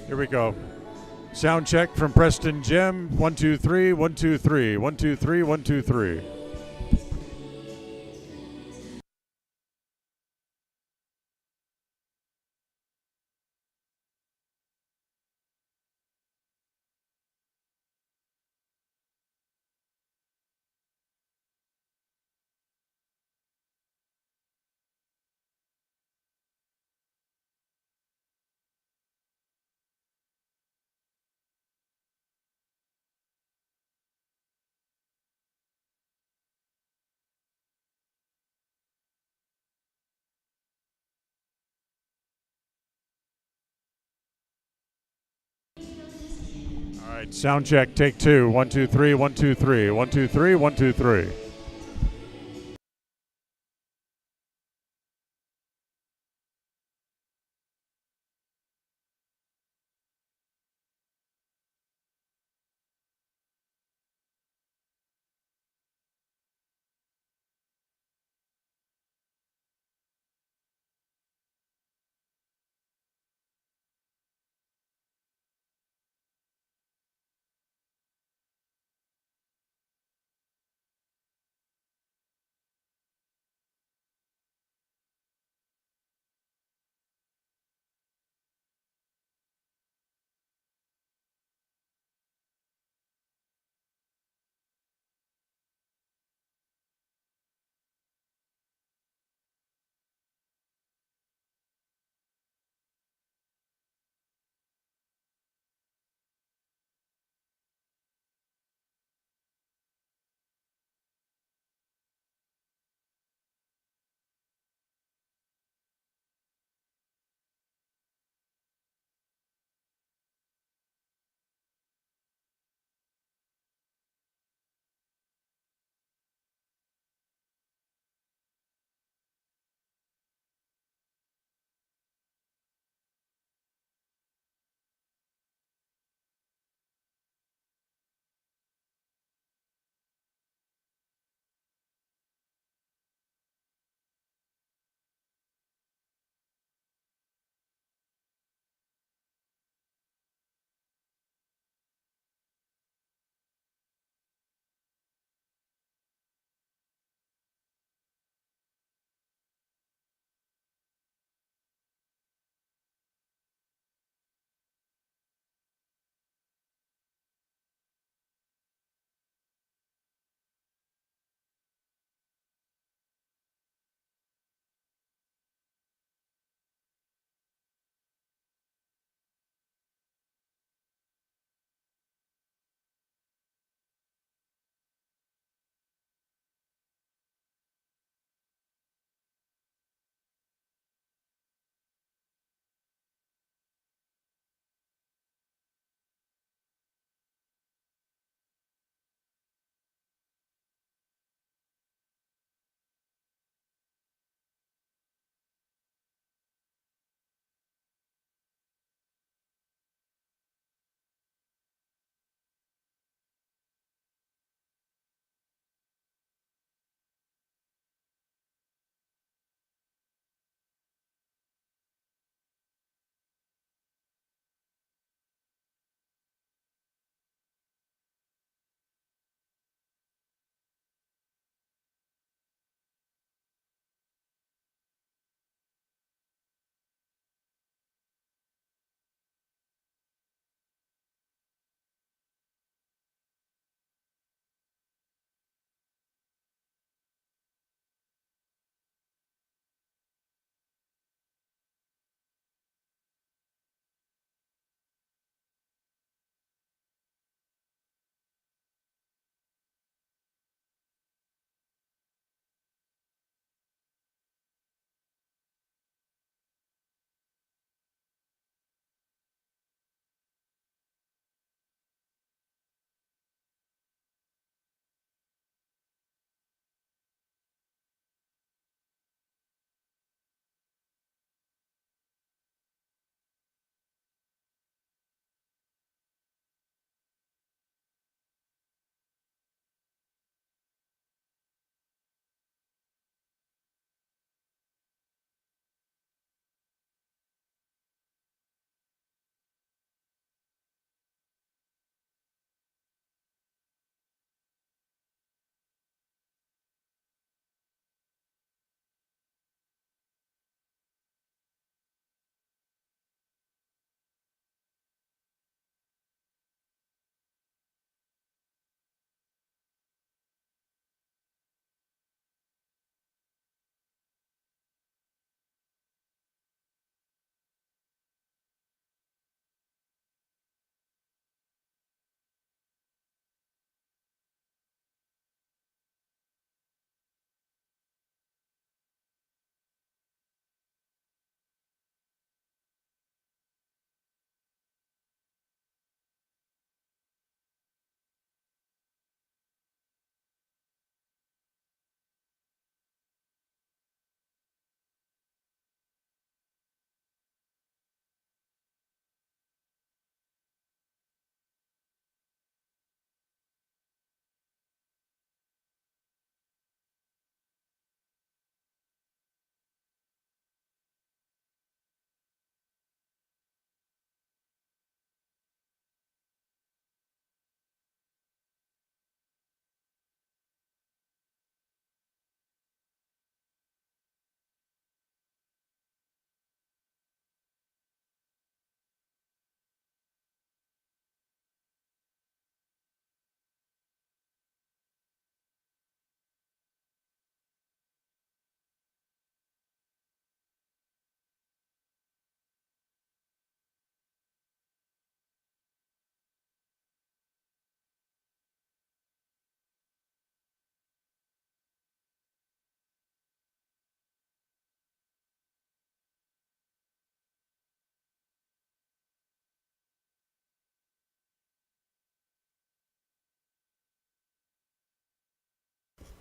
Here we go. Sound check from Preston Gym. 1, 2, 3, 1, 2, 3, 1, 2, 3, 1, 2, 3. All right, sound check, take 2. 1, 2, 3, 1, 2, 3, 1, 2, 3, 1, 2, 3.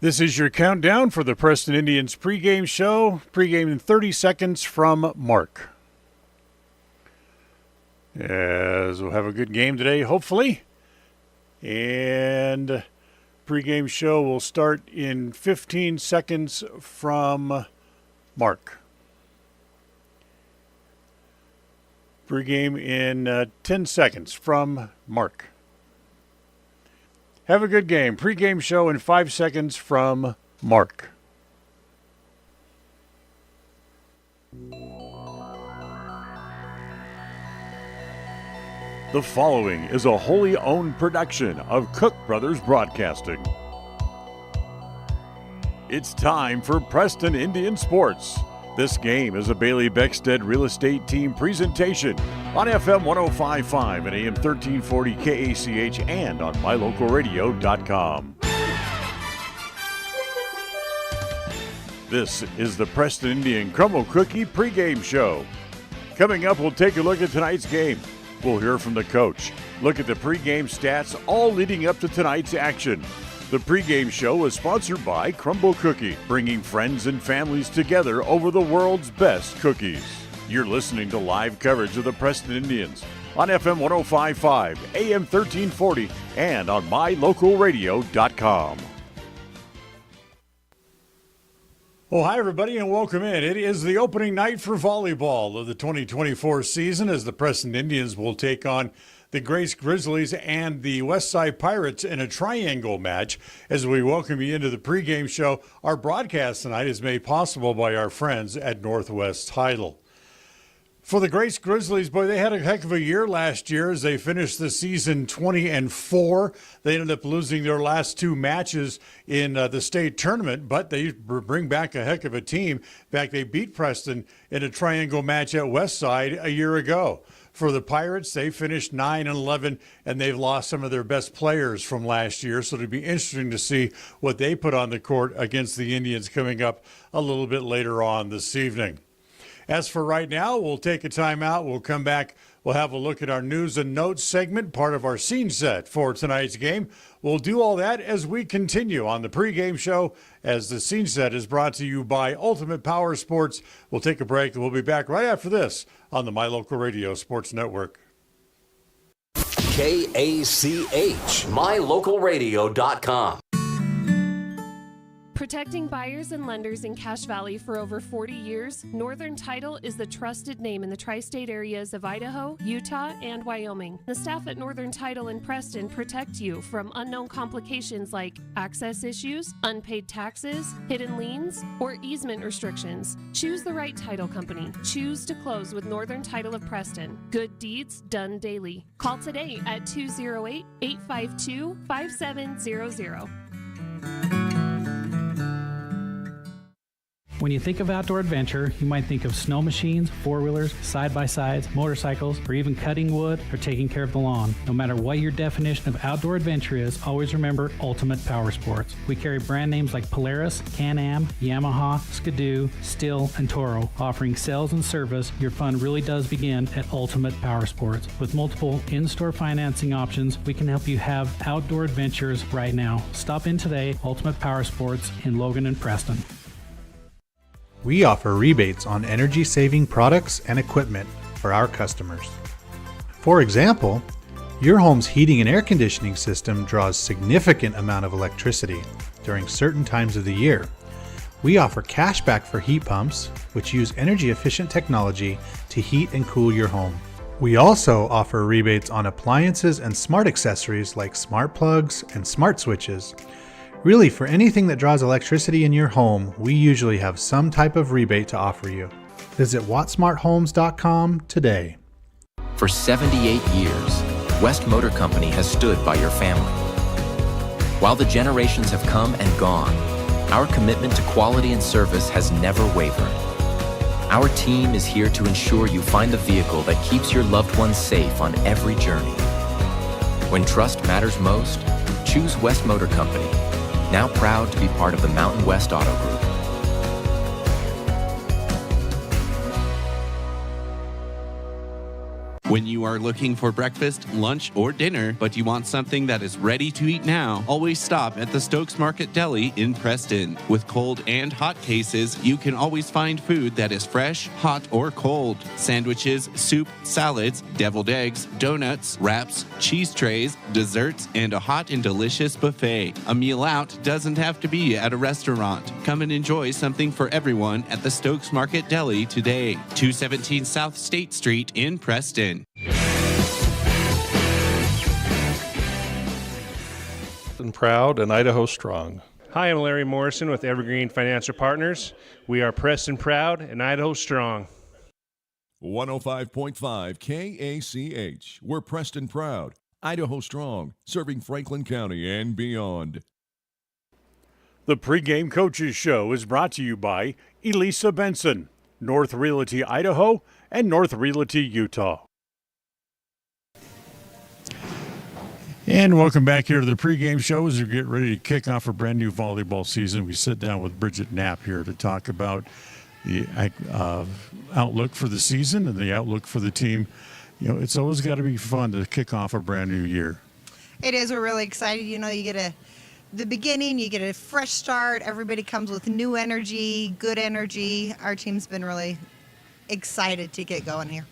This is your countdown for the Preston Indians pregame show. Pregame in 30 seconds from Mark. As we'll have a good game today, hopefully. And pregame show will start in 15 seconds from Mark. Pregame in 10 seconds from Mark. Have a good game. Pre-game show in 5 seconds from Mark. The following is a wholly owned production of Cook Brothers Broadcasting. It's time for Preston Indian Sports. This game is a Bailey Beckstead Real Estate Team presentation on FM 105.5 and AM 1340 KACH and on mylocalradio.com. This is the Preston Indian Crumble Cookie pregame show. Coming up, we'll take a look at tonight's game. We'll hear from the coach, look at the pregame stats, all leading up to tonight's action. The pregame show is sponsored by Crumble Cookie, bringing friends and families together over the world's best cookies. You're listening to live coverage of the Preston Indians on FM 105.5, AM 1340, and on mylocalradio.com. Well, hi, everybody, and welcome in. It is the opening night for volleyball of the 2024 season as the Preston Indians will take on the Grace Grizzlies and the Westside Pirates in a triangle match. As we welcome you into the pregame show, our broadcast tonight is made possible by our friends at Northwest Title. For the Grace Grizzlies, boy, they had a heck of a year last year as they finished the season 20-4. They ended up losing their last two matches in the state tournament, but they bring back a heck of a team. In fact, they beat Preston in a triangle match at Westside a year ago. For the Pirates, they finished 9-11, and they've lost some of their best players from last year, so it'll be interesting to see what they put on the court against the Indians coming up a little bit later on this evening. As for right now, we'll take a timeout. We'll come back. We'll have a look at our news and notes segment, part of our scene set for tonight's game. We'll do all that as we continue on the pregame show, as the scene set is brought to you by Ultimate Power Sports. We'll take a break, and we'll be back right after this on the My Local Radio Sports Network. KACH, mylocalradio.com. Protecting buyers and lenders in Cache Valley for over 40 years, Northern Title is the trusted name in the tri-state areas of Idaho, Utah, and Wyoming. The staff at Northern Title in Preston protect you from unknown complications like access issues, unpaid taxes, hidden liens, or easement restrictions. Choose the right title company. Choose to close with Northern Title of Preston. Good deeds done daily. Call today at 208-852-5700. When you think of outdoor adventure, you might think of snow machines, four-wheelers, side-by-sides, motorcycles, or even cutting wood or taking care of the lawn. No matter what your definition of outdoor adventure is, always remember Ultimate Power Sports. We carry brand names like Polaris, Can-Am, Yamaha, Skidoo, Stihl, and Toro. Offering sales and service, your fun really does begin at Ultimate Power Sports. With multiple in-store financing options, we can help you have outdoor adventures right now. Stop in today, Ultimate Power Sports in Logan and Preston. We offer rebates on energy-saving products and equipment for our customers. For example, your home's heating and air conditioning system draws significant amount of electricity during certain times of the year. We offer cash back for heat pumps, which use energy-efficient technology to heat and cool your home. We also offer rebates on appliances and smart accessories like smart plugs and smart switches. Really, for anything that draws electricity in your home, we usually have some type of rebate to offer you. Visit wattsmarthomes.com today. For 78 years, West Motor Company has stood by your family. While the generations have come and gone, our commitment to quality and service has never wavered. Our team is here to ensure you find the vehicle that keeps your loved ones safe on every journey. When trust matters most, choose West Motor Company. Now proud to be part of the Mountain West Auto Group. When you are looking for breakfast, lunch, or dinner, but you want something that is ready to eat now, always stop at the Stokes Market Deli in Preston. With cold and hot cases, you can always find food that is fresh, hot, or cold. Sandwiches, soup, salads, deviled eggs, donuts, wraps, cheese trays, desserts, and a hot and delicious buffet. A meal out doesn't have to be at a restaurant. Come and enjoy something for everyone at the Stokes Market Deli today. 217 South State Street in Preston. And proud and Idaho strong. Hi, I'm Larry Morrison with Evergreen Financial Partners. We are Preston proud and Idaho strong. 105.5 KACH. We're Preston proud, Idaho strong, serving Franklin County and beyond. The pregame coaches show is brought to you by Elisa Benson, North Realty Idaho, and North Realty Utah. And welcome back here to the pregame show as we get ready to kick off a brand new volleyball season. We sit down with Bridget Knapp here to talk about the outlook for the season and the outlook for the team. You know, it's always got to be fun to kick off a brand new year. It is. We're really excited. You know, you get the beginning, you get a fresh start. Everybody comes with new energy, good energy. Our team's been really excited to get going here.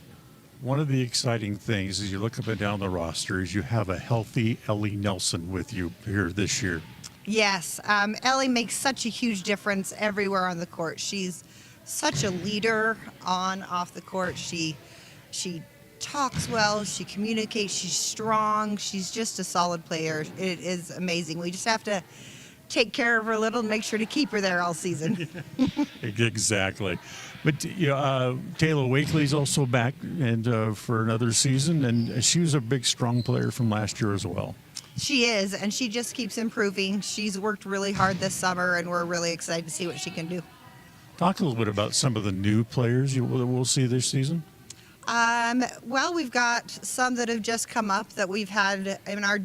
One of the exciting things as you look up and down the roster is you have a healthy Ellie Nelson with you here this year. Yes. Ellie makes such a huge difference everywhere on the court. She's such a leader off the court. She talks well. She communicates. She's strong. She's just a solid player. It is amazing. We just have to take care of her a little and make sure to keep her there all season. Exactly. But Taylor Wakely's also back and for another season, and she was a big, strong player from last year as well. She is, and she just keeps improving. She's worked really hard this summer, and we're really excited to see what she can do. Talk a little bit about some of the new players we'll see this season. Well, we've got some that have just come up that we've had in our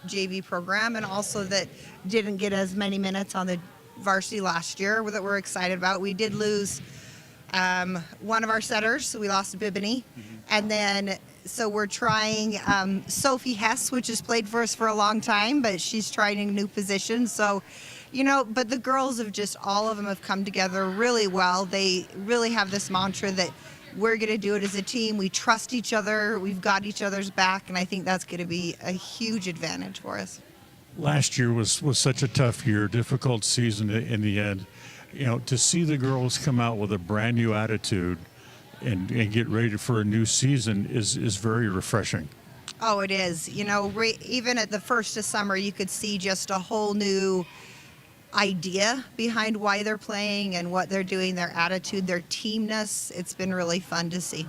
JV program, and also that didn't get as many minutes on the varsity last year that we're excited about. We did lose one of our setters, so we lost Bibini. And then, so we're trying Sophie Hess, which has played for us for a long time, but she's trying a new position. So, you know, but the girls have just, all of them have come together really well. They really have this mantra that we're going to do it as a team. We trust each other. We've got each other's back, and I think that's going to be a huge advantage for us. Last year was such a tough year, difficult season in the end. You know, to see the girls come out with a brand new attitude and get ready for a new season is very refreshing. Oh, it is. You know, even at the first of summer, you could see just a whole new idea behind why they're playing and what they're doing, their attitude, their teamness. It's been really fun to see.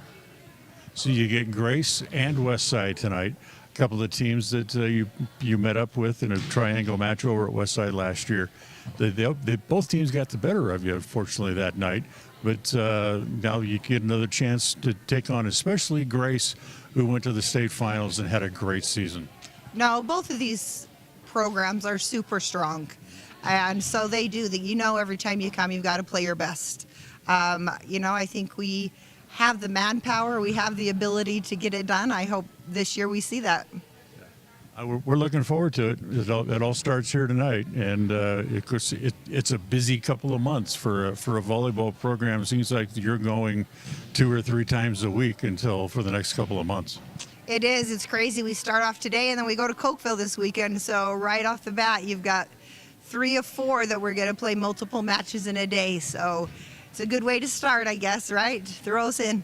So you get Grace and Westside tonight, a couple of teams that you met up with in a triangle match over at Westside last year. They both teams got the better of you, unfortunately, that night. But now you get another chance to take on especially Grace, who went to the state finals and had a great season. No, both of these programs are super strong. And so they do that. You know, every time you come, you've got to play your best. You know, I think we have the manpower. We have the ability to get it done. I hope this year we see that. We're looking forward to it. It all starts here tonight, and it's a busy couple of months for a volleyball program. It seems like you're going 2 or 3 times a week for the next couple of months. It is. It's crazy. We start off today, and then we go to Cokeville this weekend. So right off the bat, you've got 3 of 4 that we're going to play multiple matches in a day. So it's a good way to start, I guess, right? Throw us in.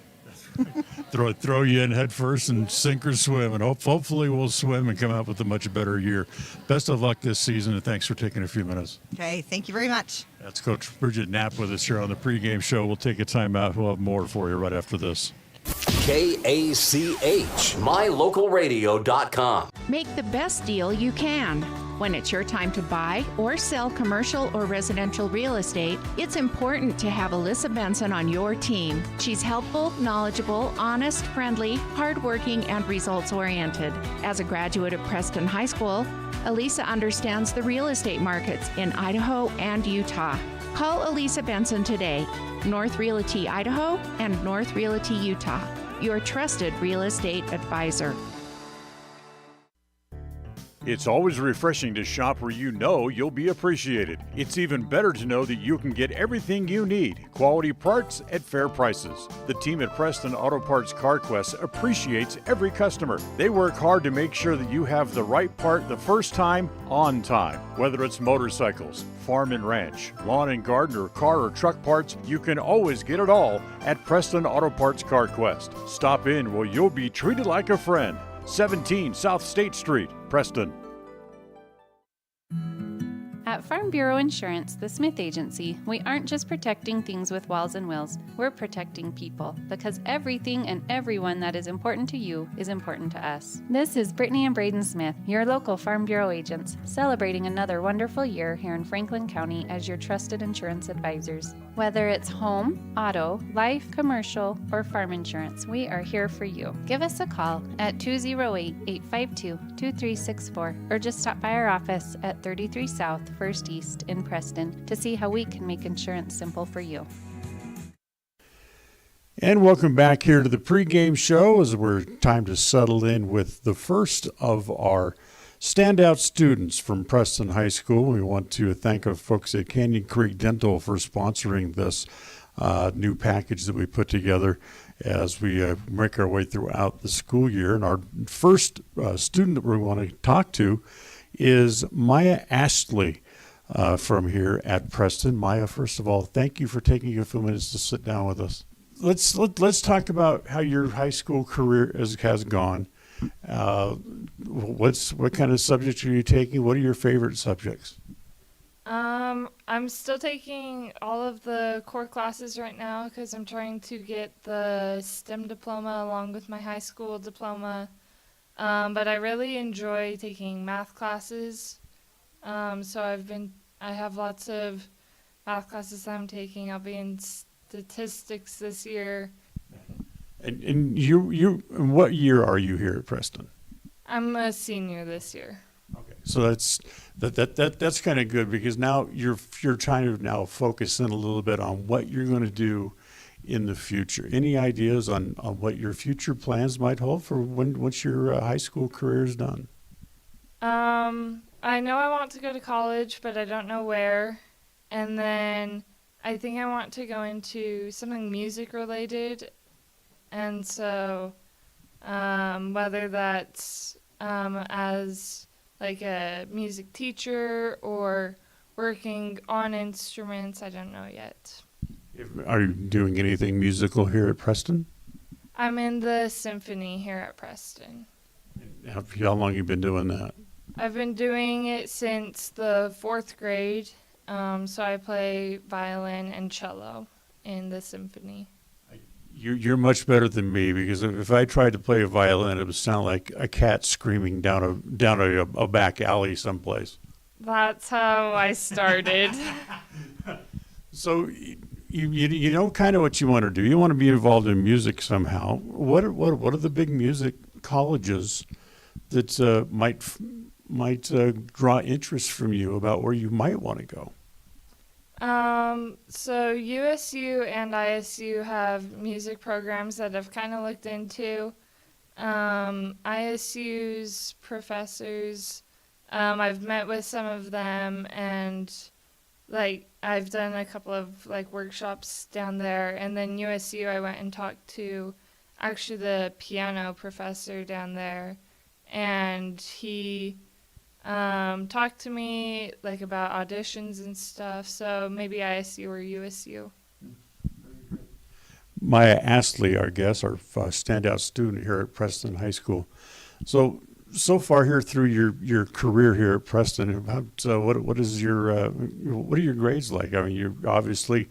Throw you in head first and sink or swim, and hopefully we'll swim and come out with a much better year. Best of luck this season, and thanks for taking a few minutes. Okay, thank you very much. That's Coach Bridget Knapp with us here on the pregame show. We'll take a time out. We'll have more for you right after this. KACH, mylocalradio.com. Make the best deal you can. When it's your time to buy or sell commercial or residential real estate, it's important to have Alyssa Benson on your team. She's helpful, knowledgeable, honest, friendly, hardworking, and results-oriented. As a graduate of Preston High School, Alyssa understands the real estate markets in Idaho and Utah. Call Alyssa Benson today, North Realty Idaho and North Realty Utah. your trusted real estate advisor. It's always refreshing to shop where you know you'll be appreciated. It's even better to know that you can get everything you need, quality parts at fair prices. The team at Preston Auto Parts CarQuest appreciates every customer. They work hard to make sure that you have the right part the first time, on time. Whether it's motorcycles, farm and ranch, lawn and garden, or car or truck parts, you can always get it all at Preston Auto Parts CarQuest. Stop in where you'll be treated like a friend. 17 South State Street, Preston. At Farm Bureau Insurance, the Smith Agency, we aren't just protecting things with walls and wheels, we're protecting people, because everything and everyone that is important to you is important to us. This is Brittany and Braden Smith, your local Farm Bureau agents, celebrating another wonderful year here in Franklin County as your trusted insurance advisors. Whether it's home, auto, life, commercial, or farm insurance, we are here for you. Give us a call at 208-852-2364 or just stop by our office at 33 South 1st East in Preston to see how we can make insurance simple for you. And welcome back here to the pregame show as we're time to settle in with the first of our standout students from Preston High School. We want to thank our folks at Canyon Creek Dental for sponsoring this new package that we put together as we make our way throughout the school year. And our first student that we want to talk to is Maya Astley from here at Preston. Maya, first of all, thank you for taking a few minutes to sit down with us. Let's talk about how your high school career has gone. What kind of subjects are you taking? What are your favorite subjects? I'm still taking all of the core classes right now because I'm trying to get the STEM diploma along with my high school diploma. But I really enjoy taking math classes. So I have lots of math classes that I'm taking. I'll be in statistics this year. And you what year are you here at Preston? I'm a senior this year. Okay, so that's kind of good because now you're trying to now focus in a little bit on what you're going to do in the future. Any ideas on what your future plans might hold for once your high school career is done? I know I want to go to college, but I don't know where. And then I think I want to go into something music related. And so whether that's as like a music teacher or working on instruments, I don't know yet. Are you doing anything musical here at Preston? I'm in the symphony here at Preston. How long have you been doing that? I've been doing it since the 4th grade. So I play violin and cello in the symphony. You're much better than me because if I tried to play a violin, it would sound like a cat screaming down a back alley someplace. That's how I started. So you know kind of what you want to do. You want to be involved in music somehow. What are the big music colleges that might draw interest from you about where you might want to go? So USU and ISU have music programs that I've kind of looked into. ISU's professors, I've met with some of them and I've done a couple of workshops down there. And then USU, I went and talked to actually the piano professor down there, and he talked to me about auditions and stuff. So maybe ISU or USU. Maya Astley, our guest, our standout student here at Preston High School. So far here through your career here at Preston, what are your grades like? I mean, you're obviously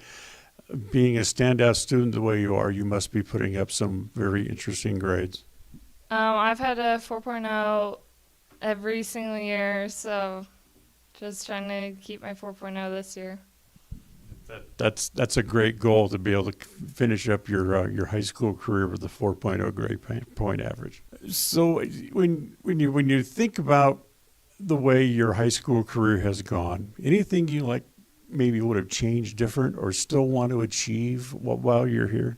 being a standout student the way you are. You must be putting up some very interesting grades. I've had a 4.0 every single year, so just trying to keep my 4.0 this year. That's a great goal to be able to finish up your high school career with a 4.0 grade point average. So when you think about the way your high school career has gone, anything you maybe would have changed different or still want to achieve while you're here?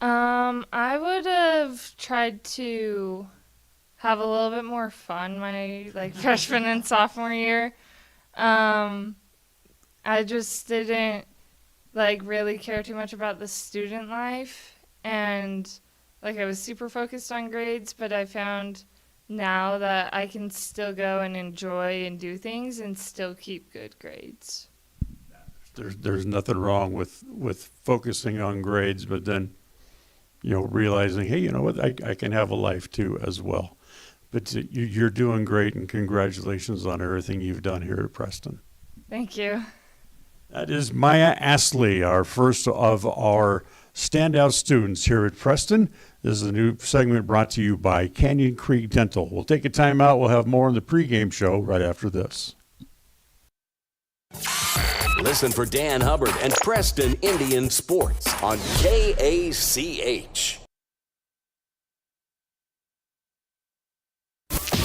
I would have tried to have a little bit more fun my freshman and sophomore year. I just didn't really care too much about the student life, and I was super focused on grades, but I found now that I can still go and enjoy and do things and still keep good grades. There's nothing wrong with focusing on grades, but then, realizing, hey, you know what, I can have a life too as well. But you're doing great, and congratulations on everything you've done here at Preston. Thank you. That is Maya Astley, our first of our standout students here at Preston. This is a new segment brought to you by Canyon Creek Dental. We'll take a time out. We'll have more on the pregame show right after this. Listen for Dan Hubbard and Preston Indian Sports on KACH.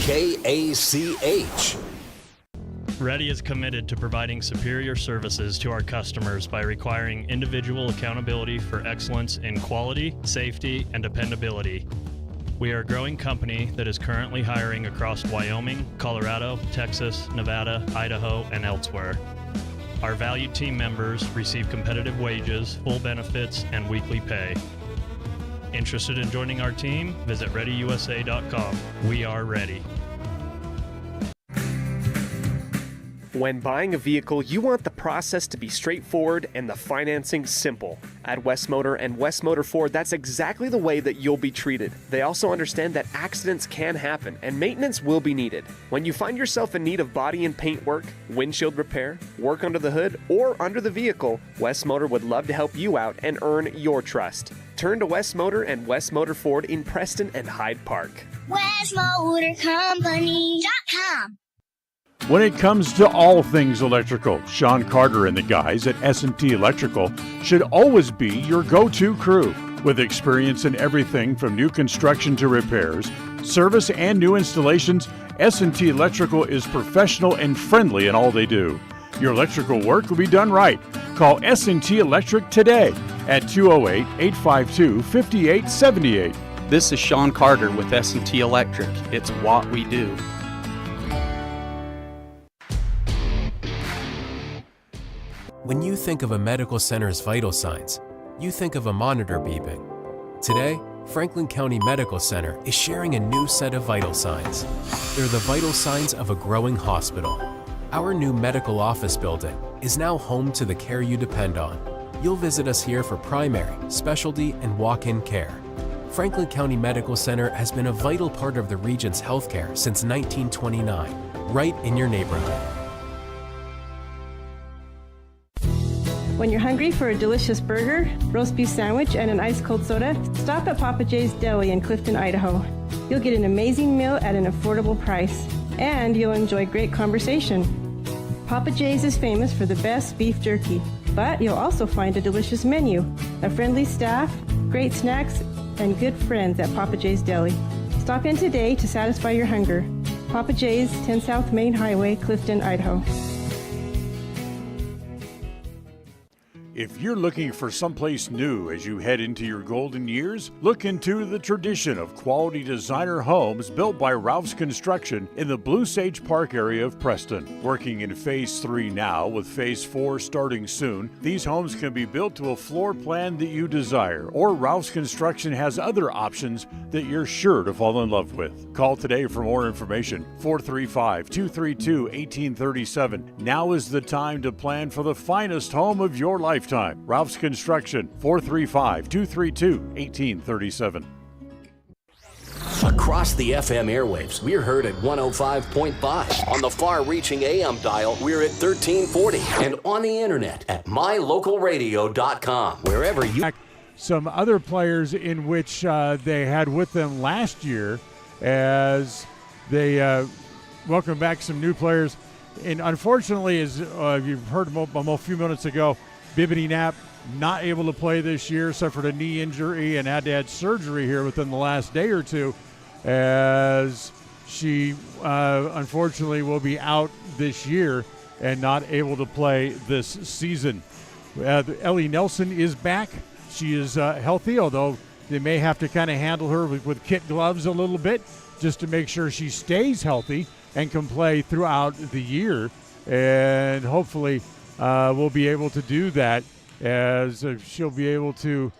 KACH. Ready is committed to providing superior services to our customers by requiring individual accountability for excellence in quality, safety, and dependability. We are a growing company that is currently hiring across Wyoming, Colorado, Texas, Nevada, Idaho, and elsewhere. Our valued team members receive competitive wages, full benefits, and weekly pay. Interested in joining our team? Visit ReadyUSA.com. We are ready. When buying a vehicle, you want the process to be straightforward and the financing simple. At West Motor and West Motor Ford, that's exactly the way that you'll be treated. They also understand that accidents can happen and maintenance will be needed. When you find yourself in need of body and paint work, windshield repair, work under the hood, or under the vehicle, West Motor would love to help you out and earn your trust. Turn to West Motor and West Motor Ford in Preston and Hyde Park. WestMotorCompany.com. When it comes to all things electrical, Sean Carter and the guys at S&T Electrical should always be your go-to crew. With experience in everything from new construction to repairs, service, and new installations, S&T Electrical is professional and friendly in all they do. Your electrical work will be done right. Call S&T Electric today at 208-852-5878. This is Sean Carter with S&T Electric. It's what we do. When you think of a medical center's vital signs, you think of a monitor beeping. Today, Franklin County Medical Center is sharing a new set of vital signs. They're the vital signs of a growing hospital. Our new medical office building is now home to the care you depend on. You'll visit us here for primary, specialty, and walk-in care. Franklin County Medical Center has been a vital part of the region's healthcare since 1929, right in your neighborhood. When you're hungry for a delicious burger, roast beef sandwich, and an ice-cold soda, stop at Papa J's Deli in Clifton, Idaho. You'll get an amazing meal at an affordable price, and you'll enjoy great conversation. Papa J's is famous for the best beef jerky, but you'll also find a delicious menu, a friendly staff, great snacks, and good friends at Papa J's Deli. Stop in today to satisfy your hunger. Papa J's, 10 South Main Highway, Clifton, Idaho. If you're looking for someplace new as you head into your golden years, look into the tradition of quality designer homes built by Ralph's Construction in the Blue Sage Park area of Preston. Working in Phase 3 now, with Phase 4 starting soon, these homes can be built to a floor plan that you desire, or Ralph's Construction has other options that you're sure to fall in love with. Call today for more information, 435-232-1837. Now is the time to plan for the finest home of your lifetime. Ralph's Construction, 435-232-1837. Across the FM airwaves, we're heard at 105.5. On the far-reaching AM dial, we're at 1340. And on the internet at mylocalradio.com. Wherever you... Some other players in which they had with them last year as they welcome back some new players. And unfortunately, as you've heard a few minutes ago, Bibini Knapp not able to play this year, suffered a knee injury and had to have surgery here within the last day or two, as she unfortunately will be out this year and not able to play this season. Ellie Nelson is back. she is healthy, although they may have to kind of handle her with kit gloves a little bit just to make sure she stays healthy and can play throughout the year. And hopefully we'll be able to do that, as she'll be able to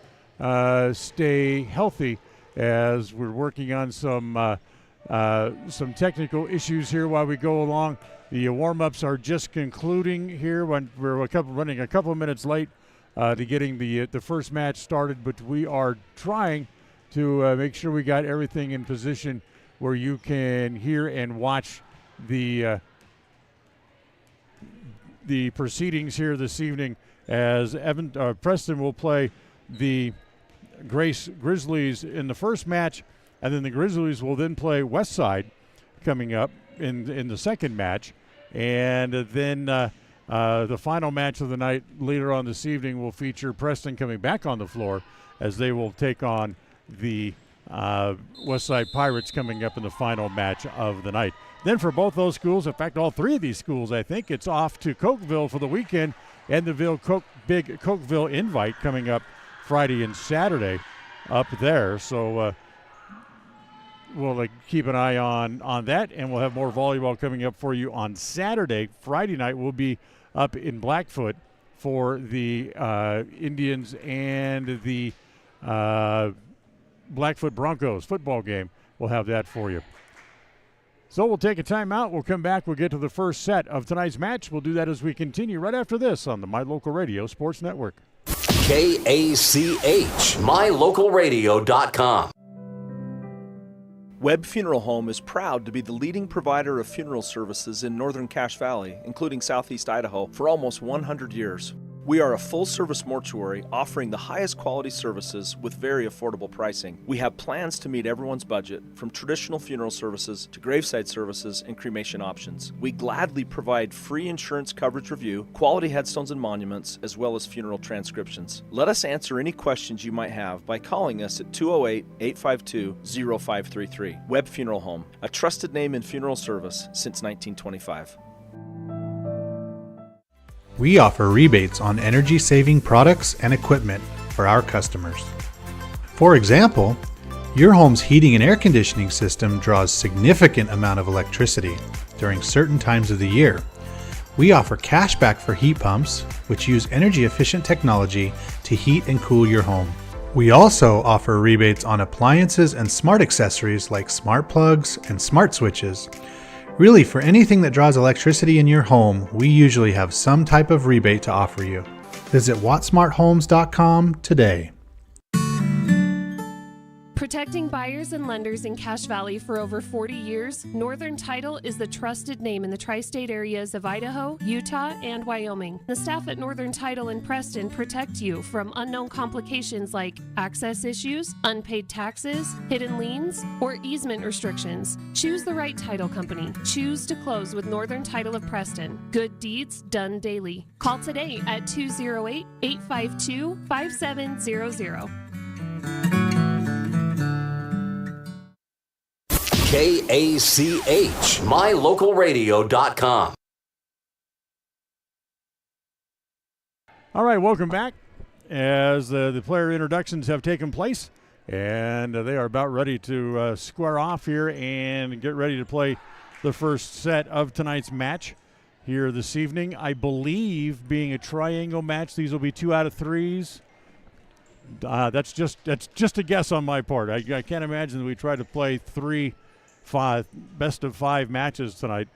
stay healthy, as we're working on some technical issues here while we go along. The warm-ups are just concluding here. When we're running a couple of minutes late to getting the first match started, but we are trying to make sure we got everything in position where you can hear and watch the proceedings here this evening, as Preston will play the Grace Grizzlies in the first match, and then the Grizzlies will then play Westside coming up in the second match, and then the final match of the night later on this evening will feature Preston coming back on the floor, as they will take on the Westside Pirates coming up in the final match of the night. Then for both those schools, in fact all three of these schools, I think it's off to Cokeville for the weekend, and the big Cokeville invite coming up Friday and Saturday up there. So we'll keep an eye on that, and we'll have more volleyball coming up for you on Saturday. Friday night we'll be up in Blackfoot for the Indians and the Blackfoot Broncos football game. We'll have that for you. So we'll take a timeout. We'll come back. We'll get to the first set of tonight's match. We'll do that as we continue right after this on the My Local Radio Sports Network. KACH, mylocalradio.com. Webb Funeral Home is proud to be the leading provider of funeral services in northern Cache Valley, including southeast Idaho, for almost 100 years. We are a full-service mortuary offering the highest quality services with very affordable pricing. We have plans to meet everyone's budget, from traditional funeral services to graveside services and cremation options. We gladly provide free insurance coverage review, quality headstones and monuments, as well as funeral transcriptions. Let us answer any questions you might have by calling us at 208-852-0533. Webb Funeral Home, a trusted name in funeral service since 1925. We offer rebates on energy-saving products and equipment for our customers. For example, your home's heating and air conditioning system draws significant amount of electricity during certain times of the year. We offer cashback for heat pumps, which use energy-efficient technology to heat and cool your home. We also offer rebates on appliances and smart accessories like smart plugs and smart switches. Really, for anything that draws electricity in your home, we usually have some type of rebate to offer you. Visit wattsmarthomes.com today. Protecting buyers and lenders in Cache Valley for over 40 years, Northern Title is the trusted name in the tri-state areas of Idaho, Utah, and Wyoming. The staff at Northern Title in Preston protect you from unknown complications like access issues, unpaid taxes, hidden liens, or easement restrictions. Choose the right title company. Choose to close with Northern Title of Preston. Good deeds done daily. Call today at 208-852-5700. KACH, mylocalradio.com. All right, welcome back as the player introductions have taken place, and they are about ready to square off here and get ready to play the first set of tonight's match here this evening. I believe, being a triangle match, these will be 2 out of 3s. That's just a guess on my part. I can't imagine that we try to play 5 best of 5 matches tonight,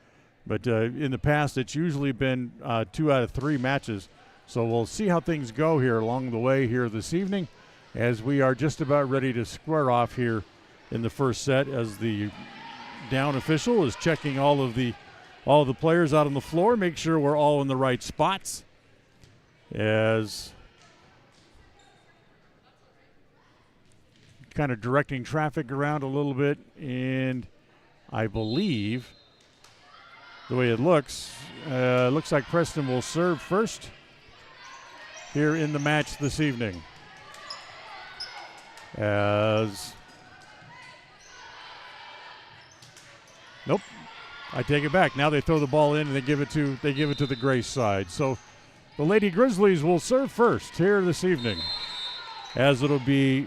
but in the past it's usually been 2 out of 3 matches. So we'll see how things go here along the way here this evening, as we are just about ready to square off here in the first set, as the down official is checking all of the players out on the floor, make sure we're all in the right spots, as kind of directing traffic around a little bit. And I believe the way it looks like Preston will serve first here in the match this evening. Nope, I take it back. Now they throw the ball in and they give it to the Grace side. So the Lady Grizzlies will serve first here this evening. as it'll be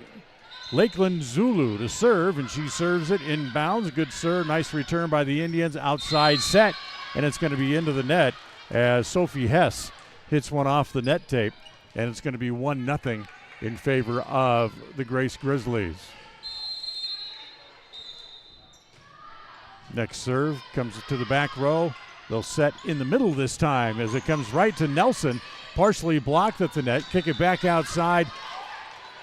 Lakeland Zulu to serve, and she serves it inbounds. Good serve, nice return by the Indians. Outside set, and it's going to be into the net as Sophie Hess hits one off the net tape, and it's going to be 1-0 in favor of the Grace Grizzlies. Next serve comes to the back row. They'll set in the middle this time as it comes right to Nelson, partially blocked at the net. Kick it back outside,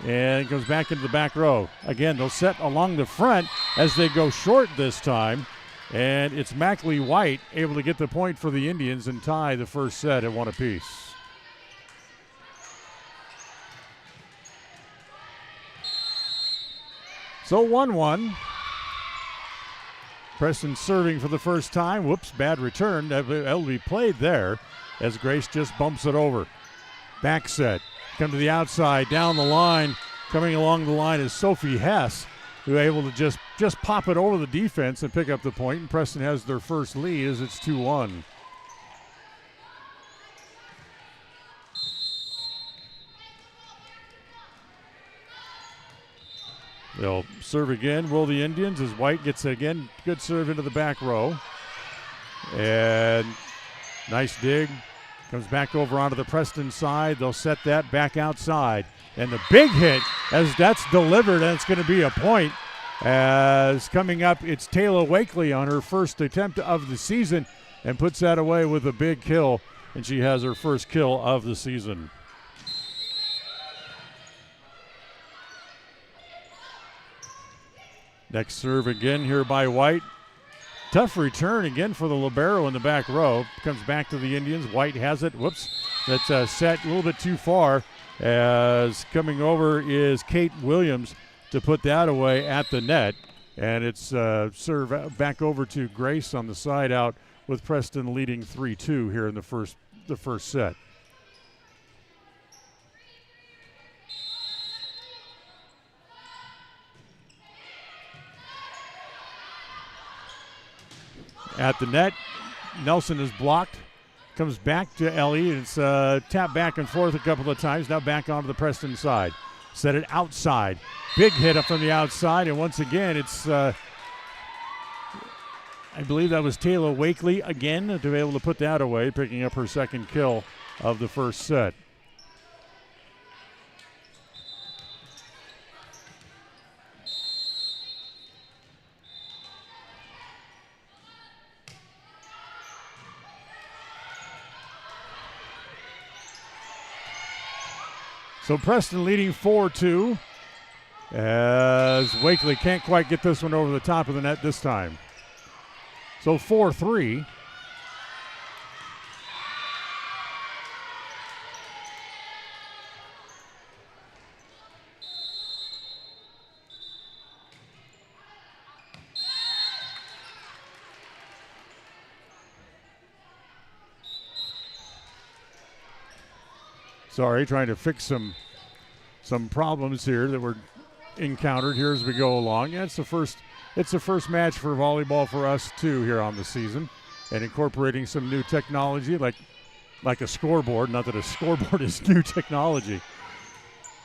and it goes back into the back row. Again, they'll set along the front as they go short this time, and it's Mackley White able to get the point for the Indians and tie the first set at 1 apiece. So 1-1. Preston serving for the first time. Whoops, bad return. That'll be played there as Grace just bumps it over. Back set. Come to the outside, down the line. Coming along the line is Sophie Hess, who able to just pop it over the defense and pick up the point. And Preston has their first lead as it's 2-1. They'll serve again, will the Indians, as White gets again good serve into the back row. And nice dig. Comes back over onto the Preston side. They'll set that back outside. And the big hit as that's delivered, and it's going to be a point. As coming up, it's Taylor Wakely on her first attempt of the season and puts that away with a big kill. And she has her first kill of the season. Next serve again here by White. Tough return again for the libero in the back row. Comes back to the Indians. White has it. Whoops. That's set a little bit too far. As coming over is Kate Williams to put that away at the net. And it's serve back over to Grace on the side out with Preston leading 3-2 here in the first set. At the net, Nelson is blocked. Comes back to Ellie, and it's tapped back and forth a couple of times. Now back onto the Preston side. Set it outside. Big hit up from the outside, and once again, it's I believe that was Taylor Wakely again to be able to put that away, picking up her second kill of the first set. So Preston leading 4-2 as Wakely can't quite get this one over the top of the net this time. So 4-3. Sorry, trying to fix some problems here that were encountered here as we go along. Yeah, it's the first match for volleyball for us too here on the season, and incorporating some new technology like a scoreboard. Not that a scoreboard is new technology.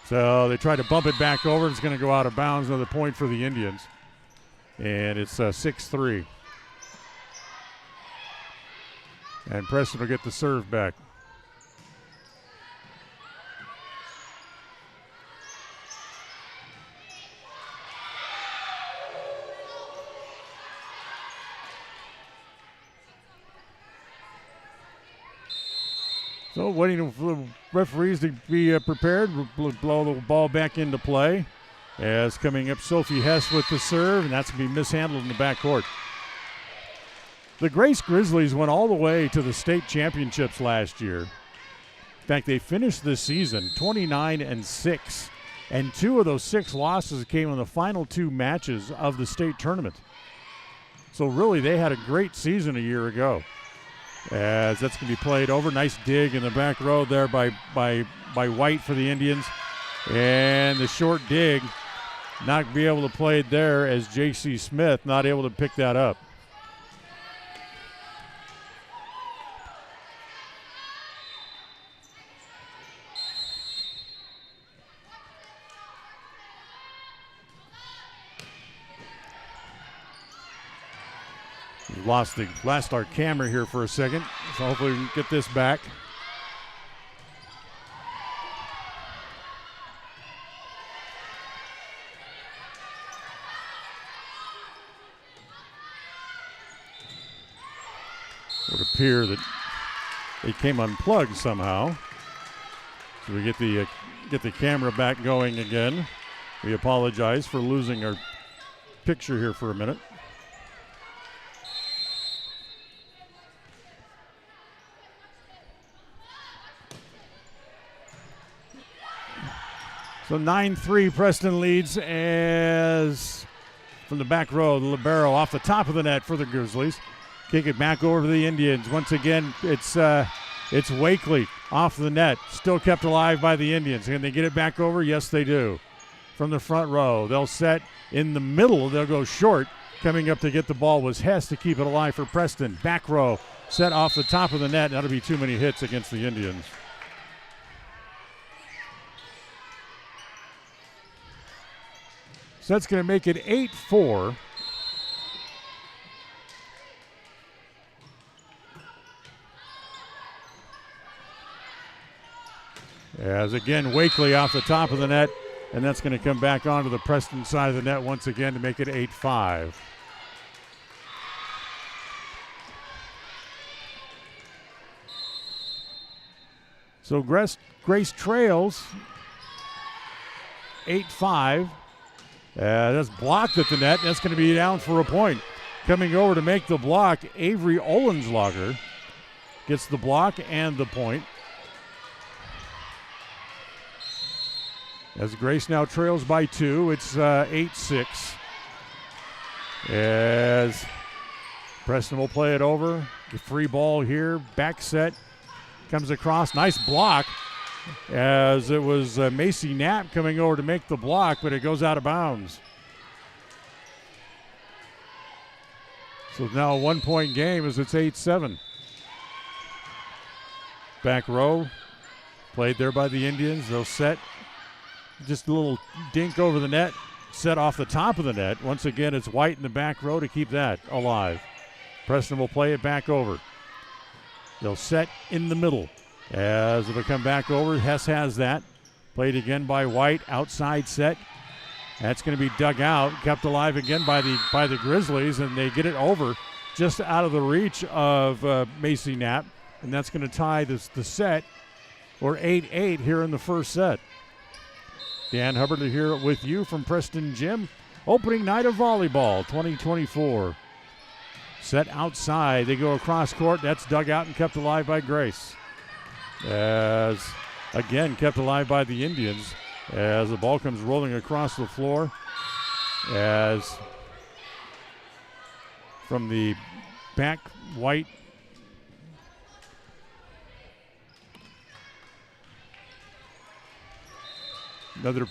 So they try to bump it back over. It's going to go out of bounds. Another point for the Indians, and it's 6-3. And Preston will get the serve back. So waiting for the referees to be prepared. We'll blow the ball back into play. As coming up, Sophie Hess with the serve, and that's going to be mishandled in the backcourt. The Grace Grizzlies went all the way to the state championships last year. In fact, they finished this season 29-6, and 2 of those 6 losses came in the final 2 matches of the state tournament. So really, they had a great season a year ago. As that's going to be played over. Nice dig in the back row there by White for the Indians. And the short dig not be able to play it there as J.C. Smith not able to pick that up. We lost our camera here for a second, so hopefully we can get this back. It would appear that it came unplugged somehow. So we get the camera back going again. We apologize for losing our picture here for a minute. So 9-3 Preston leads as from the back row, the libero off the top of the net for the Grizzlies. Kick it back over to the Indians. Once again, it's Wakely off the net, still kept alive by the Indians. Can they get it back over? Yes, they do. From the front row, they'll set in the middle. They'll go short. Coming up to get the ball was Hess to keep it alive for Preston. Back row, set off the top of the net. That'll be too many hits against the Indians. So that's going to make it 8-4. As again, Wakely off the top of the net, and that's going to come back onto the Preston side of the net once again to make it 8-5. So Grace trails 8-5. That's blocked at the net. That's going to be down for a point. Coming over to make the block, Avery Olenslager gets the block and the point. As Grace now trails by 2, it's 8-6. As Preston will play it over. The free ball here, back set, comes across. Nice block. As it was Macy Knapp coming over to make the block, but it goes out of bounds. So now a 1-point game as it's 8-7. Back row, played there by the Indians. They'll set. Just a little dink over the net, set off the top of the net. Once again, it's White in the back row to keep that alive. Preston will play it back over. They'll set in the middle. As it'll come back over, Hess has that. Played again by White, outside set. That's going to be dug out, kept alive again by the Grizzlies, and they get it over just out of the reach of Macy Knapp, and that's going to tie the set, or 8-8 here in the first set. Dan Hubbard here with you from Preston Gym. Opening night of volleyball 2024. Set outside. They go across court. That's dug out and kept alive by Grace. As, again, kept alive by the Indians. As the ball comes rolling across the floor. As from the back, White. Another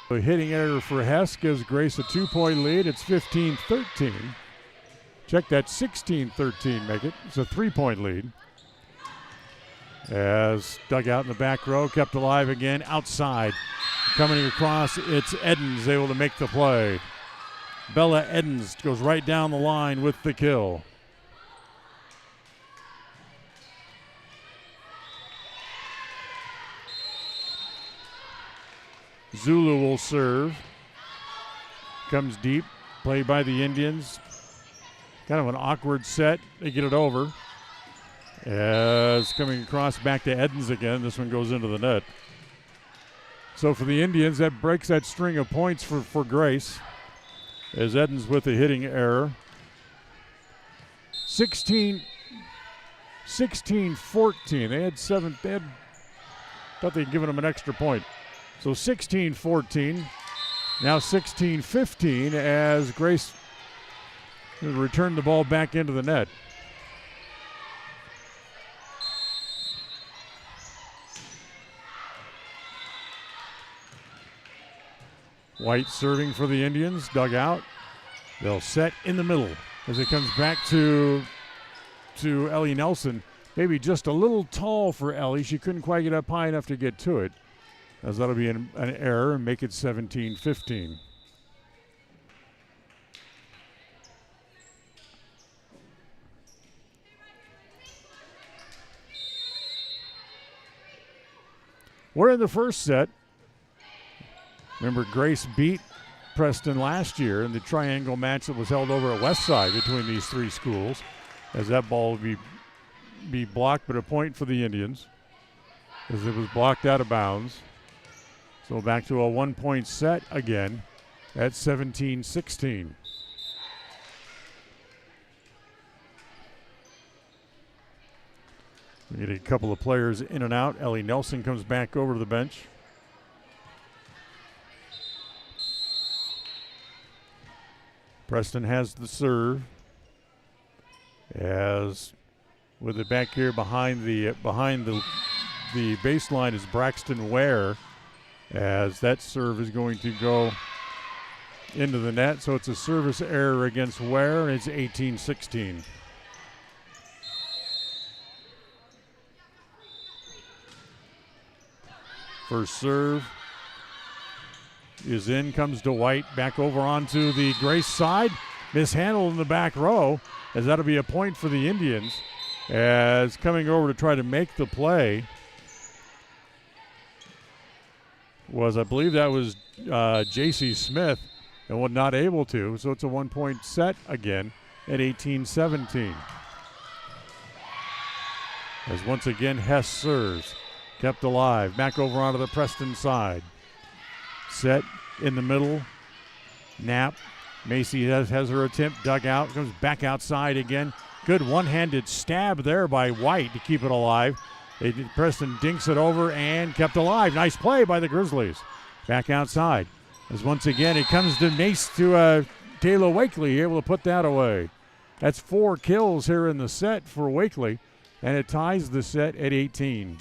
hitting error for Hess gives Grace a 2-point lead. It's 15-13. Check that, 16-13 make it. It's a 3-point lead. As dug out in the back row, kept alive again outside. Coming across, it's Edens able to make the play. Bella Edens goes right down the line with the kill. Zulu will serve. Comes deep. Played by the Indians. Kind of an awkward set. They get it over. As coming across back to Edens again. This one goes into the net. So for the Indians, that breaks that string of points for Grace. As Edens with a hitting error. 16-14. Thought they'd given them an extra point. So 16-14, now 16-15 as Grace returned the ball back into the net. White serving for the Indians, dug out. They'll set in the middle as it comes back to Ellie Nelson. Maybe just a little tall for Ellie. She couldn't quite get up high enough to get to it. As that'll be an error and make it 17-15. We're in the first set. Remember, Grace beat Preston last year in the triangle match that was held over at Westside between these three schools, as that ball would be blocked, but a point for the Indians as it was blocked out of bounds. So back to a 1-point set again at 17-16. We get a couple of players in and out. Ellie Nelson comes back over to the bench. Preston has the serve. As with it back here behind the baseline is Braxton Ware, as that serve is going to go into the net. So it's a service error against Ware, and it's 18-16. First serve is in, comes to White, back over onto the Grace side. Mishandled in the back row, as that'll be a point for the Indians. As coming over to try to make the play was, I believe that was J.C. Smith, and was not able to. So it's a 1-point set again at 18-17. As once again Hess serves. Kept alive. Back over onto the Preston side. Set in the middle. Knapp. Macy has her attempt dug out. Comes back outside again. Good one-handed stab there by White to keep it alive. Preston dinks it over and kept alive. Nice play by the Grizzlies. Back outside. As once again it comes to Taylor Wakely, able to put that away. That's 4 kills here in the set for Wakely, and it ties the set at 18.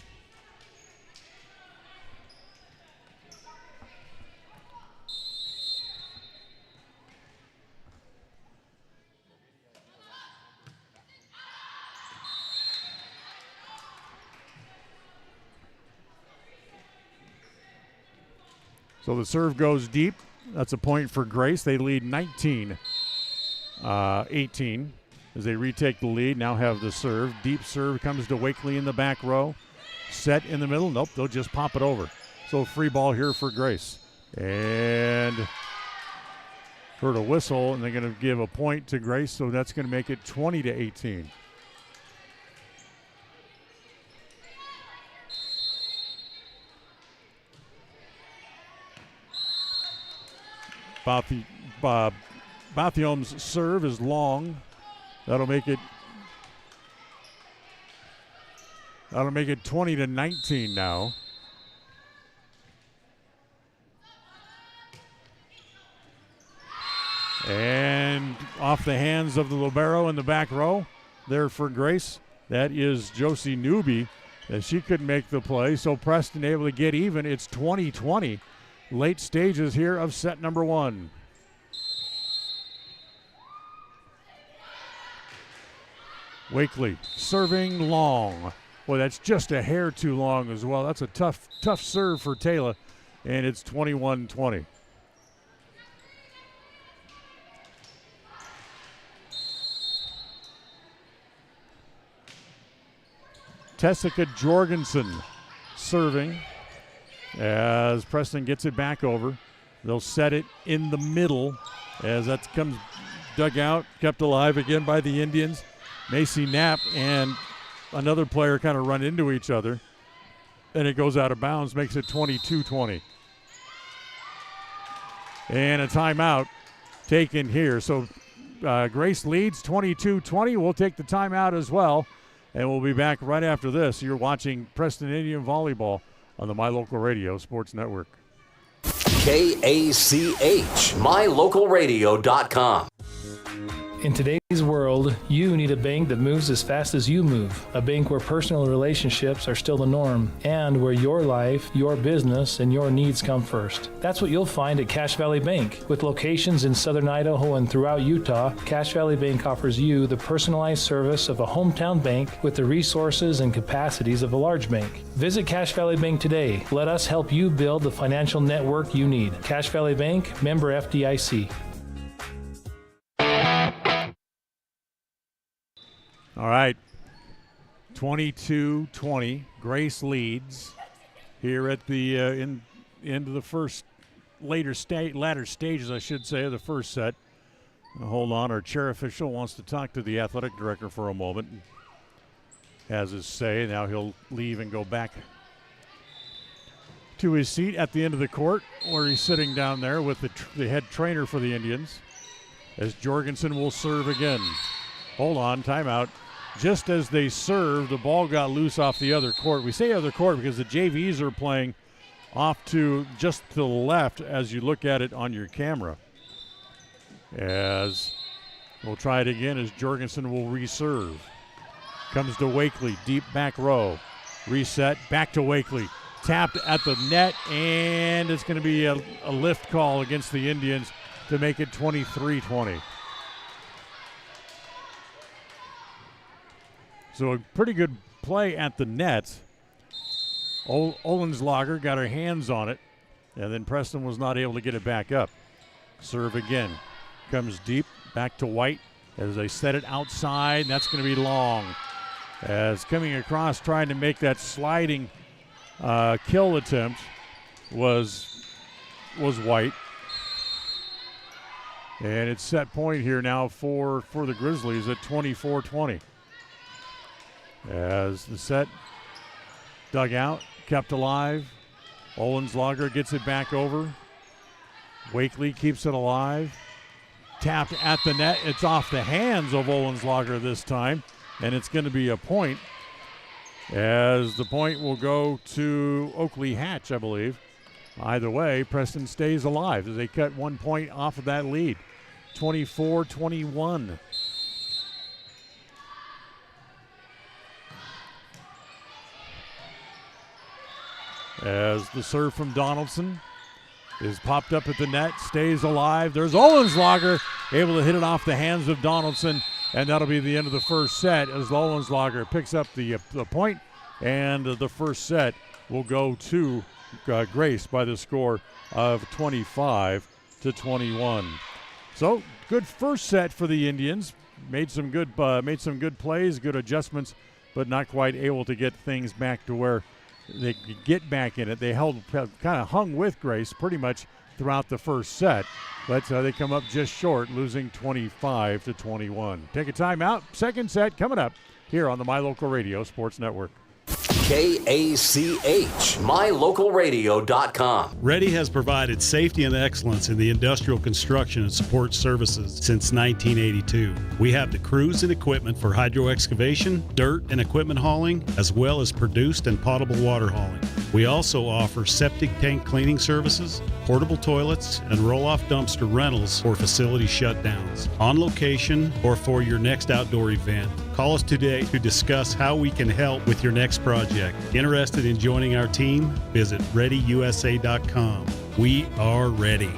So the serve goes deep. That's a point for Grace. They lead 19-18 as they retake the lead. Now have the serve. Deep serve comes to Wakely in the back row. Set in the middle. Nope, they'll just pop it over. So free ball here for Grace. And heard a whistle, and they're going to give a point to Grace, so that's going to make it 20-18. Bothium's serve is long. That'll make it 20-19 now. And off the hands of the libero in the back row there for Grace. That is Josie Newby, and she couldn't make the play. So Preston able to get even. It's 20-20. Late stages here of set number 1. Wakely serving long. Boy, that's just a hair too long as well. That's a tough serve for Taylor, and it's 21-20. Tessica Jorgensen serving. As Preston gets it back over, they'll set it in the middle as that comes dug out, kept alive again by the Indians. Macy Knapp and another player kind of run into each other, and it goes out of bounds, makes it 22-20. And a timeout taken here. So Grace leads 22-20. We'll take the timeout as well, and we'll be back right after this. You're watching Preston Indian Volleyball on the My Local Radio Sports Network. KACH, mylocalradio.com. In today's world, you need a bank that moves as fast as you move. A bank where personal relationships are still the norm, and where your life, your business, and your needs come first. That's what you'll find at Cache Valley Bank. With locations in southern Idaho and throughout Utah, Cache Valley Bank offers you the personalized service of a hometown bank with the resources and capacities of a large bank. Visit Cache Valley Bank today. Let us help you build the financial network you need. Cache Valley Bank, member FDIC. All right, 22-20. Grace leads. here at the into the latter stages, I should say, of the first set. Hold on, our chair official wants to talk to the athletic director for a moment. Has his say. Now he'll leave and go back to his seat at the end of the court, where he's sitting down there with the head trainer for the Indians, as Jorgensen will serve again. Hold on, timeout. Just as they served, the ball got loose off the other court. We say other court because the JVs are playing off to just to the left as you look at it on your camera. As we'll try it again as Jorgensen will reserve. Comes to Wakely, deep back row. Reset, back to Wakely. Tapped at the net, and it's going to be a lift call against the Indians to make it 23-20. So a pretty good play at the net. Olenslager got her hands on it, and then Preston was not able to get it back up. Serve again. Comes deep, back to White as they set it outside, and that's going to be long. As coming across trying to make that sliding kill attempt was White. And it's set point here now for the Grizzlies at 24-20. As the set dug out, kept alive. Olenslager gets it back over. Wakely keeps it alive. Tapped at the net. It's off the hands of Olenslager this time, and it's going to be a point, as the point will go to Oakley Hatch, I believe. Either way, Preston stays alive as they cut 1 point off of that lead. 24-21. As the serve from Donaldson is popped up at the net, stays alive. There's Olenslager able to hit it off the hands of Donaldson, and that'll be the end of the first set as Olenslager picks up the point, and the first set will go to Grace by the score of 25-21. So good first set for the Indians. Made some good plays, good adjustments, but not quite able to get things back to where they could get back in it. They kind of hung with Grace pretty much throughout the first set, but they come up just short, losing 25-21. Take a timeout. Second set coming up here on the My Local Radio Sports Network. KACH, MyLocalRadio.com. Ready has provided safety and excellence in the industrial construction and support services since 1982. We have the crews and equipment for hydro excavation, dirt and equipment hauling, as well as produced and potable water hauling. We also offer septic tank cleaning services, portable toilets, and roll-off dumpster rentals for facility shutdowns, on location or for your next outdoor event. Call us today to discuss how we can help with your next project. Interested in joining our team? Visit ReadyUSA.com. We are ready.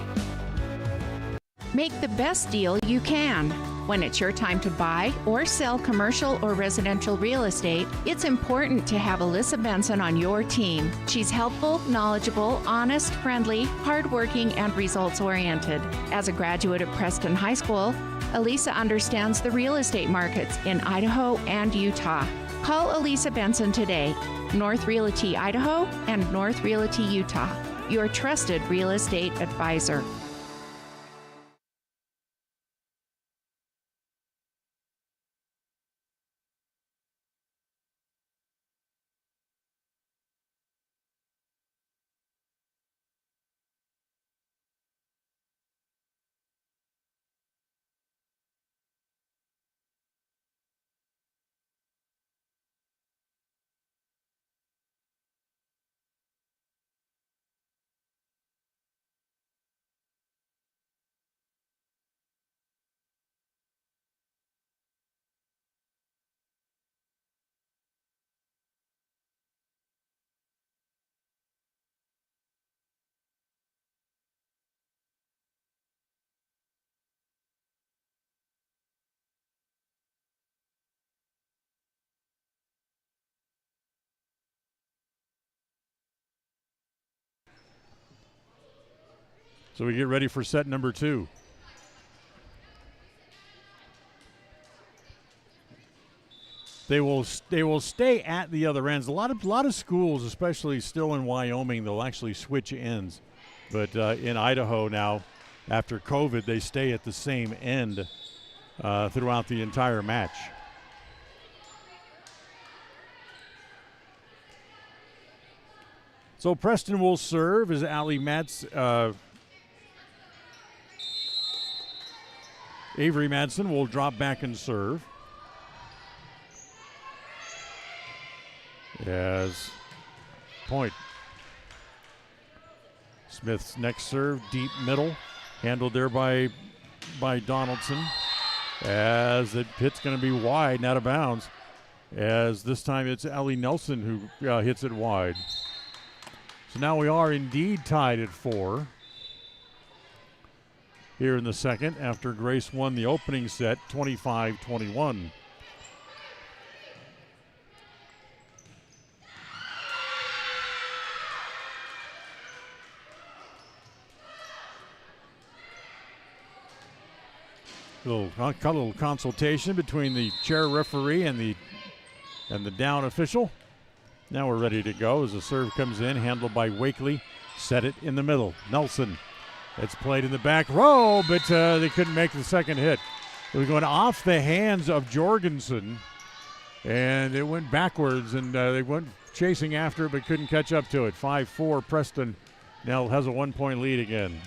Make the best deal you can. When it's your time to buy or sell commercial or residential real estate, it's important to have Alyssa Benson on your team. She's helpful, knowledgeable, honest, friendly, hardworking, and results-oriented. As a graduate of Preston High School, Elisa understands the real estate markets in Idaho and Utah. Call Elisa Benson today, North Realty Idaho and North Realty Utah, your trusted real estate advisor. So we get ready for set number two. They will stay at the other ends. A lot of schools, especially still in Wyoming, they'll actually switch ends. But in Idaho now, after COVID, they stay at the same end throughout the entire match. So Preston will serve as Avery Madsen will drop back and serve. As point. Smith's next serve, deep middle, handled there by Donaldson. As it hit's going to be wide and out of bounds. As this time it's Ellie Nelson who hits it wide. So now we are indeed tied at 4 here in the second after Grace won the opening set 25-21. Little consultation between the chair referee and the down official. Now we're ready to go as the serve comes in, handled by Wakely. Set it in the middle. Nelson. It's played in the back row, but they couldn't make the second hit. It was going off the hands of Jorgensen, and it went backwards, and they went chasing after it, but couldn't catch up to it. 5-4, Preston now has a 1-point lead again.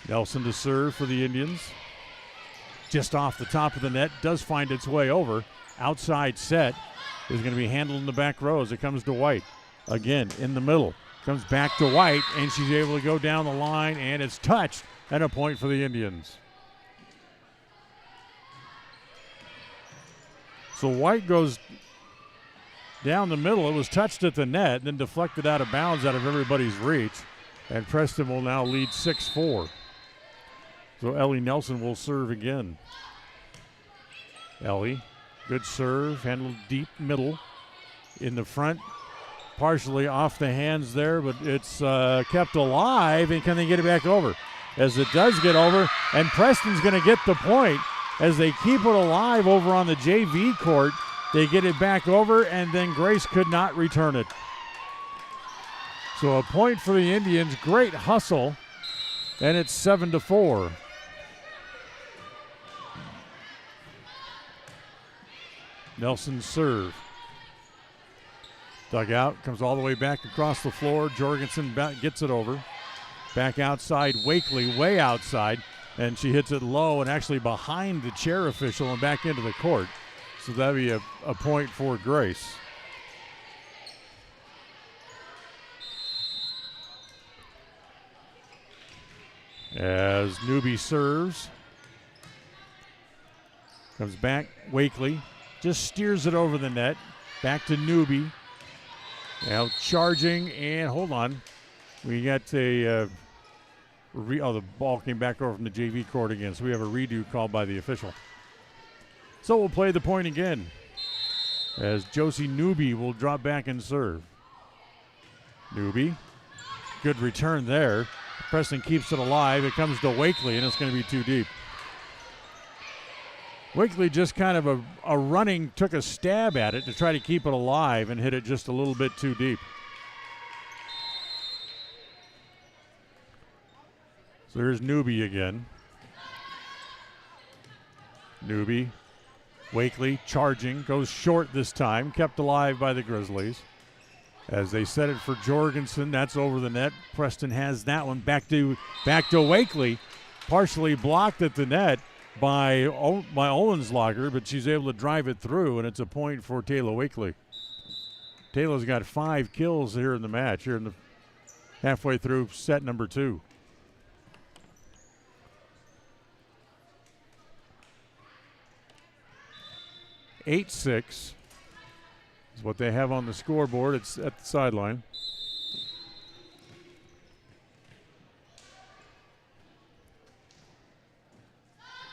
Nelson to serve for the Indians. Just off the top of the net, does find its way over. Outside set is going to be handled in the back row as it comes to White. Again, in the middle. Comes back to White, and she's able to go down the line, and it's touched, and a point for the Indians. So White goes down the middle. It was touched at the net, then deflected out of bounds out of everybody's reach, and Preston will now lead 6-4. So Ellie Nelson will serve again. Ellie, good serve, handled deep middle. In the front, partially off the hands there, but it's kept alive, and can they get it back over? As it does get over, and Preston's going to get the point as they keep it alive over on the JV court. They get it back over, and then Grace could not return it. So a point for the Indians. Great hustle, and it's 7-4. Nelson's serve. Dug out, comes all the way back across the floor. Jorgensen gets it over. Back outside, Wakely, way outside, and she hits it low and actually behind the chair official and back into the court. So that'd be a point for Grace. As Newby serves. Comes back, Wakely. Just steers it over the net. Back to Newby. Now charging, and hold on. We got the ball came back over from the JV court again, so we have a redo called by the official. So we'll play the point again as Josie Newby will drop back and serve. Newby, good return there. Preston keeps it alive. It comes to Wakely, and it's going to be too deep. Wakely just kind of a running, took a stab at it to try to keep it alive and hit it just a little bit too deep. So here's Newby again. Newby, Wakely charging, goes short this time, kept alive by the Grizzlies. As they set it for Jorgensen, that's over the net. Preston has that one back to Wakely, partially blocked at the net by Olenslager, but she's able to drive it through, and it's a point for Taylor Wakely. Taylor's got 5 kills here in the match, here in the halfway through set number 2. (8-6) is what they have on the scoreboard. It's at the sideline.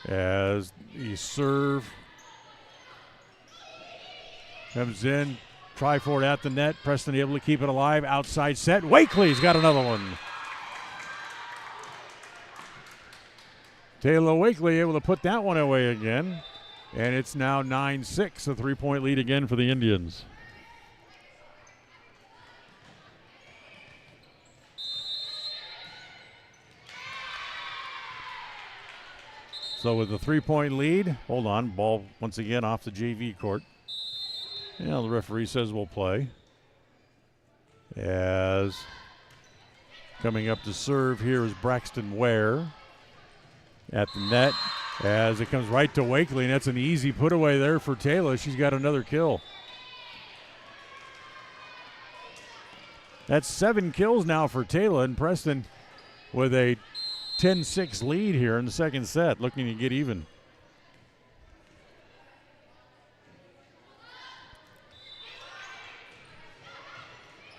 As the serve comes in, try for it at the net. Preston able to keep it alive. Outside set. Wakely's got another one. Taylor Wakely able to put that one away again. And it's now 9-6, a 3-point lead again for the Indians. So with the 3-point lead, hold on, ball once again off the JV court. Yeah, the referee says we'll play. As coming up to serve here is Braxton Ware at the net. As it comes right to Wakely, and that's an easy put away there for Taylor. She's got another kill. That's 7 kills now for Taylor, and Preston with a 10-6 lead here in the second set, looking to get even.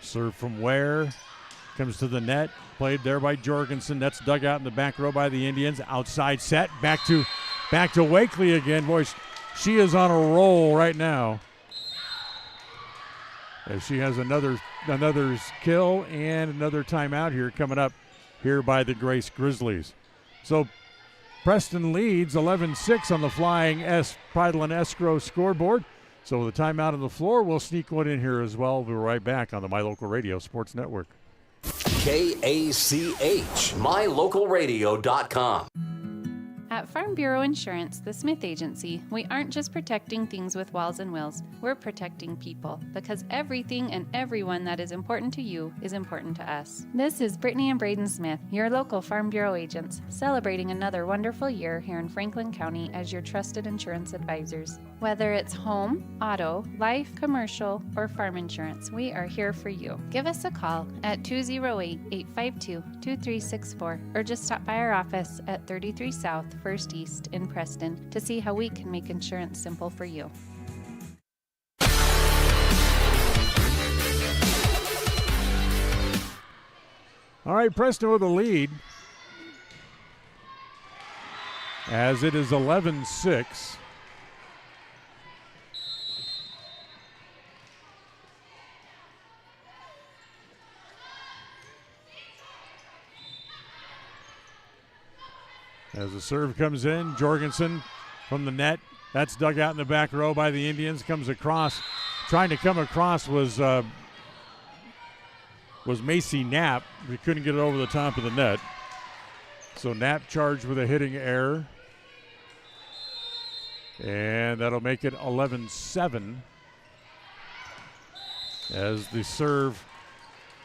Serve from Ware, comes to the net, played there by Jorgensen. That's dug out in the back row by the Indians. Outside set, back to Wakely again. Boy, she is on a roll right now. As she has another kill and another timeout here coming up here by the Grace Grizzlies. So Preston leads 11-6 on the Flying Pideland Escrow scoreboard. So with the timeout on the floor, we'll sneak one in here as well. We'll be right back on the My Local Radio Sports Network. KACH, mylocalradio.com. At Farm Bureau Insurance, the Smith Agency, we aren't just protecting things with walls and wheels, we're protecting people, because everything and everyone that is important to you is important to us. This is Brittany and Braden Smith, your local Farm Bureau agents, celebrating another wonderful year here in Franklin County as your trusted insurance advisors. Whether it's home, auto, life, commercial, or farm insurance, we are here for you. Give us a call at 208-852-2364 or just stop by our office at 33 South 1st East in Preston to see how we can make insurance simple for you. All right, Preston with a lead as it is 11-6. As the serve comes in, Jorgensen from the net. That's dug out in the back row by the Indians. Comes across. Trying to come across was Macy Knapp. We couldn't get it over the top of the net. So Knapp charged with a hitting error. And that'll make it 11-7. As the serve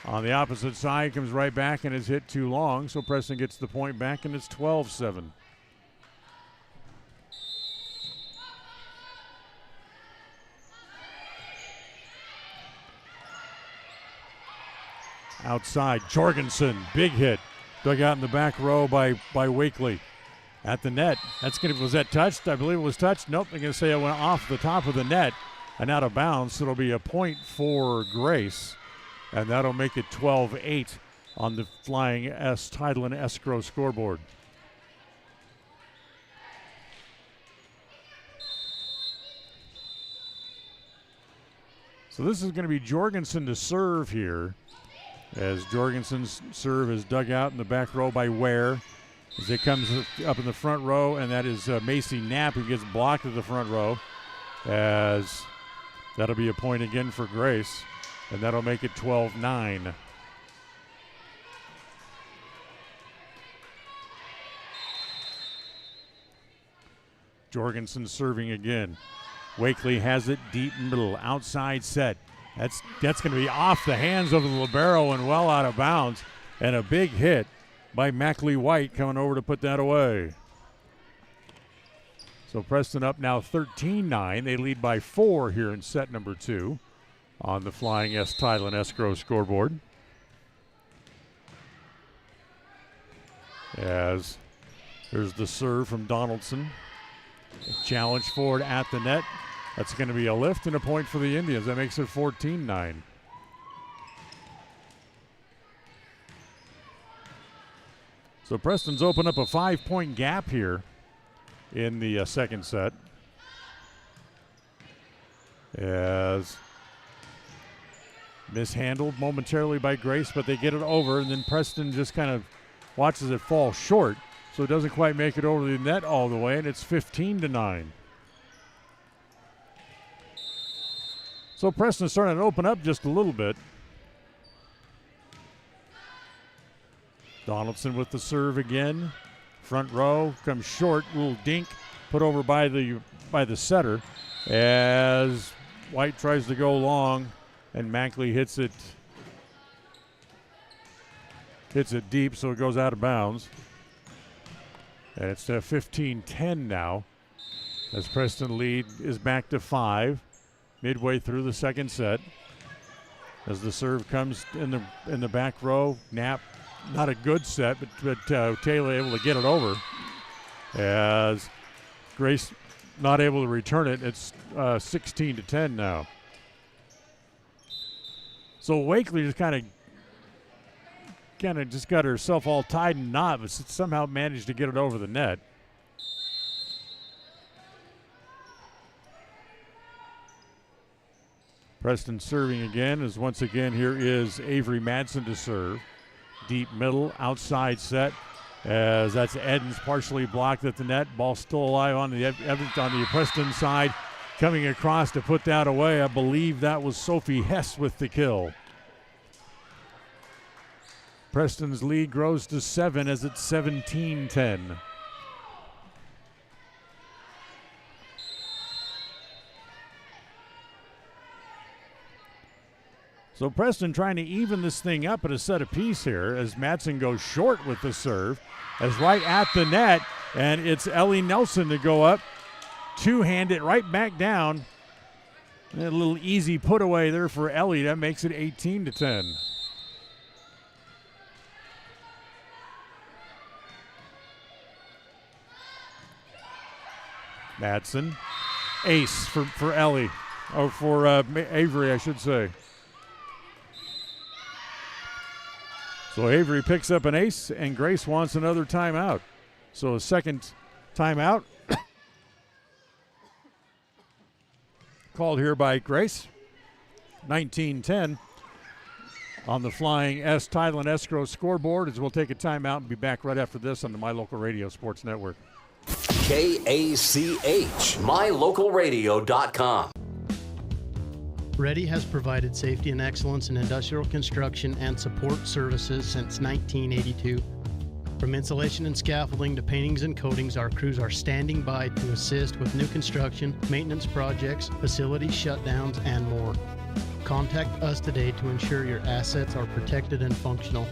on the opposite side comes right back and is hit too long, so Preston gets the point back, and it's 12-7. Outside, Jorgensen, big hit. Dug out in the back row by Wakely. At the net, was that touched? I believe it was touched. Nope, they're going to say it went off the top of the net and out of bounds, so it'll be a point for Grace. And that'll make it 12-8 on the Flying Tideland Escrow scoreboard. So this is going to be Jorgensen to serve here, as Jorgensen's serve is dug out in the back row by Ware. As it comes up in the front row, and that is Macy Knapp, who gets blocked at the front row, as that'll be a point again for Grace. And that'll make it 12-9. Jorgensen serving again. Wakely has it deep middle, outside set. That's going to be off the hands of the libero and well out of bounds. And a big hit by Mackley White coming over to put that away. So Preston up now 13-9. They lead by 4 here in set number 2. On the Flying Tideland Escrow scoreboard. As there's the serve from Donaldson. Challenge forward at the net. That's going to be a lift and a point for the Indians. That makes it 14-9. So Preston's opened up a 5-point gap here in the second set. As mishandled momentarily by Grace, but they get it over, and then Preston just kind of watches it fall short. So it doesn't quite make it over the net all the way, and it's 15-9. So Preston's starting to open up just a little bit. Donaldson with the serve again. Front row comes short, little dink put over by the setter as White tries to go long, and Mackley hits it deep, so it goes out of bounds. And it's 15-10 now, as Preston lead is back to 5 midway through the second set. As the serve comes in the back row, Knapp, not a good set, but Taylor able to get it over. As Grace not able to return it, it's 16-10 now. So Wakely just kind of just got herself all tied in knot, but somehow managed to get it over the net. Preston serving again, as once again here is Avery Madsen to serve. Deep middle, outside set, as that's Edens partially blocked at the net. Ball still alive on the Preston side. Coming across to put that away, I believe that was Sophie Hess with the kill. Preston's lead grows to 7 as it's 17-10. So Preston trying to even this thing up at a set apiece here as Madsen goes short with the serve. As right at the net, and it's Ellie Nelson to go up, two-hand it right back down. And a little easy put away there for Ellie. That makes it 18-10. Madsen, ace for Ellie, or for Avery, I should say. So Avery picks up an ace, and Grace wants another timeout. So a second timeout called here by Grace. 19-10 on the Flying S Thailand Escrow scoreboard, as we'll take a timeout and be back right after this on the My Local Radio Sports Network. KACH, mylocalradio.com. Ready has provided safety and excellence in industrial construction and support services since 1982. From insulation and scaffolding to paintings and coatings, our crews are standing by to assist with new construction, maintenance projects, facility shutdowns, and more. Contact us today to ensure your assets are protected and functional.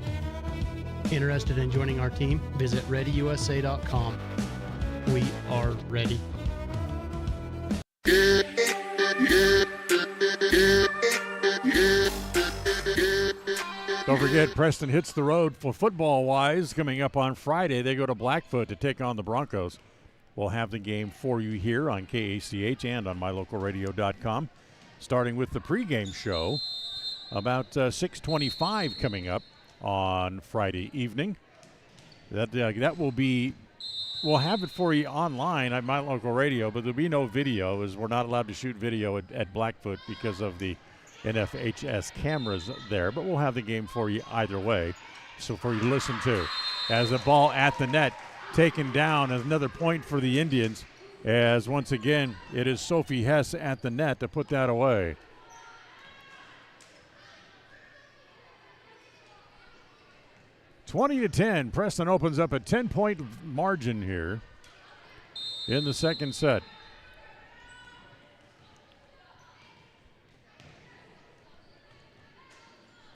Interested in joining our team? Visit ReadyUSA.com. We are ready. Don't forget, Preston hits the road for football-wise. Coming up on Friday, they go to Blackfoot to take on the Broncos. We'll have the game for you here on KACH and on mylocalradio.com, starting with the pregame show about 6:25 coming up on Friday evening. That will be, we'll have it for you online at My Local Radio, but there'll be no video, as we're not allowed to shoot video at Blackfoot because of the NFHS cameras there, but we'll have the game for you either way, so for you to listen to. As the ball at the net, taken down as another point for the Indians, as once again it is Sophie Hess at the net to put that away. (20-10). Preston opens up a 10-point margin here in the second set.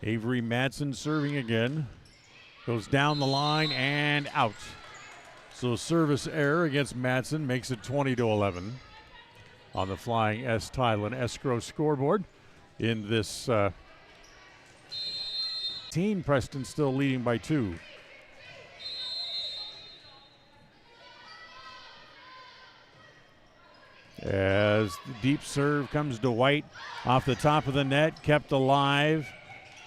Avery Madsen serving again. Goes down the line and out. So service error against Madsen makes it 20-11 on the Flying S Thailand Escrow scoreboard. In this team, Preston still leading by 2. As the deep serve comes to White off the top of the net, kept alive.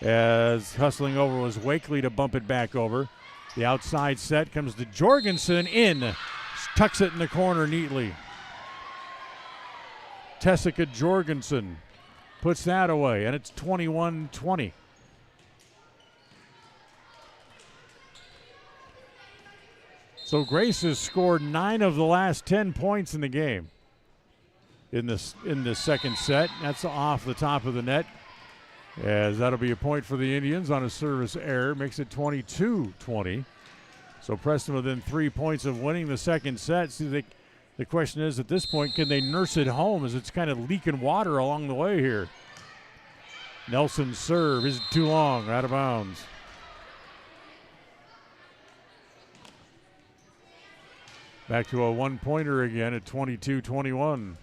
As hustling over was Wakely to bump it back over. The outside set comes to Jorgensen, in. Tucks it in the corner neatly. Tessica Jorgensen puts that away, and it's 21-20. So Grace has scored 9 of the last 10 points in the game in the second set. That's off the top of the net, as that'll be a point for the Indians on a service error. Makes it 22-20. So Preston within 3 points of winning the second set. See, the question is, at this point, can they nurse it home as it's kind of leaking water along the way here? Nelson's serve isn't too long, out of bounds. Back to a one-pointer again at 22-21.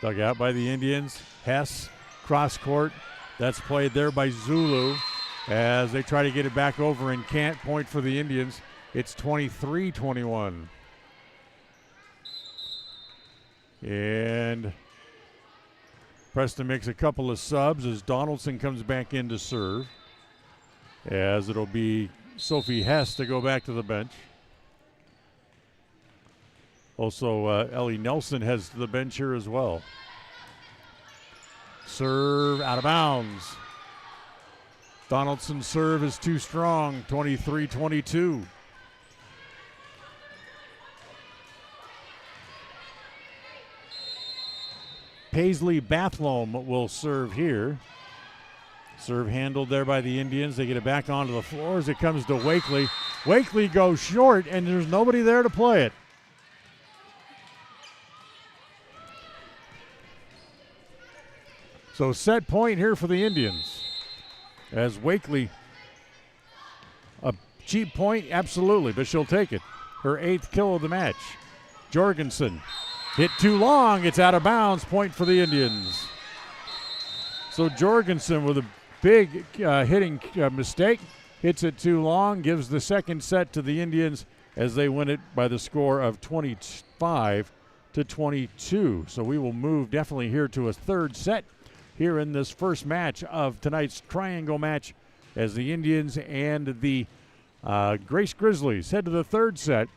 Dug out by the Indians. Hess, cross court. That's played there by Zulu as they try to get it back over and can't. Point for the Indians. It's 23-21. And Preston makes a couple of subs as Donaldson comes back in to serve, as it'll be Sophie Hess to go back to the bench. Also, Ellie Nelson heads to the bench here as well. Serve out of bounds. Donaldson's serve is too strong, 23-22. Paisley Bathlome will serve here. Serve handled there by the Indians. They get it back onto the floor as it comes to Wakely. Wakely goes short, and there's nobody there to play it. So set point here for the Indians. As Wakely, a cheap point, absolutely, but she'll take it. Her 8th kill of the match. Jorgensen. Hit too long. It's out of bounds. Point for the Indians. So Jorgensen with a big hitting mistake. Hits it too long. Gives the second set to the Indians as they win it by the score of 25-22. So we will move definitely here to a third set here in this first match of tonight's triangle match as the Indians and the Grace Grizzlies head to the third set.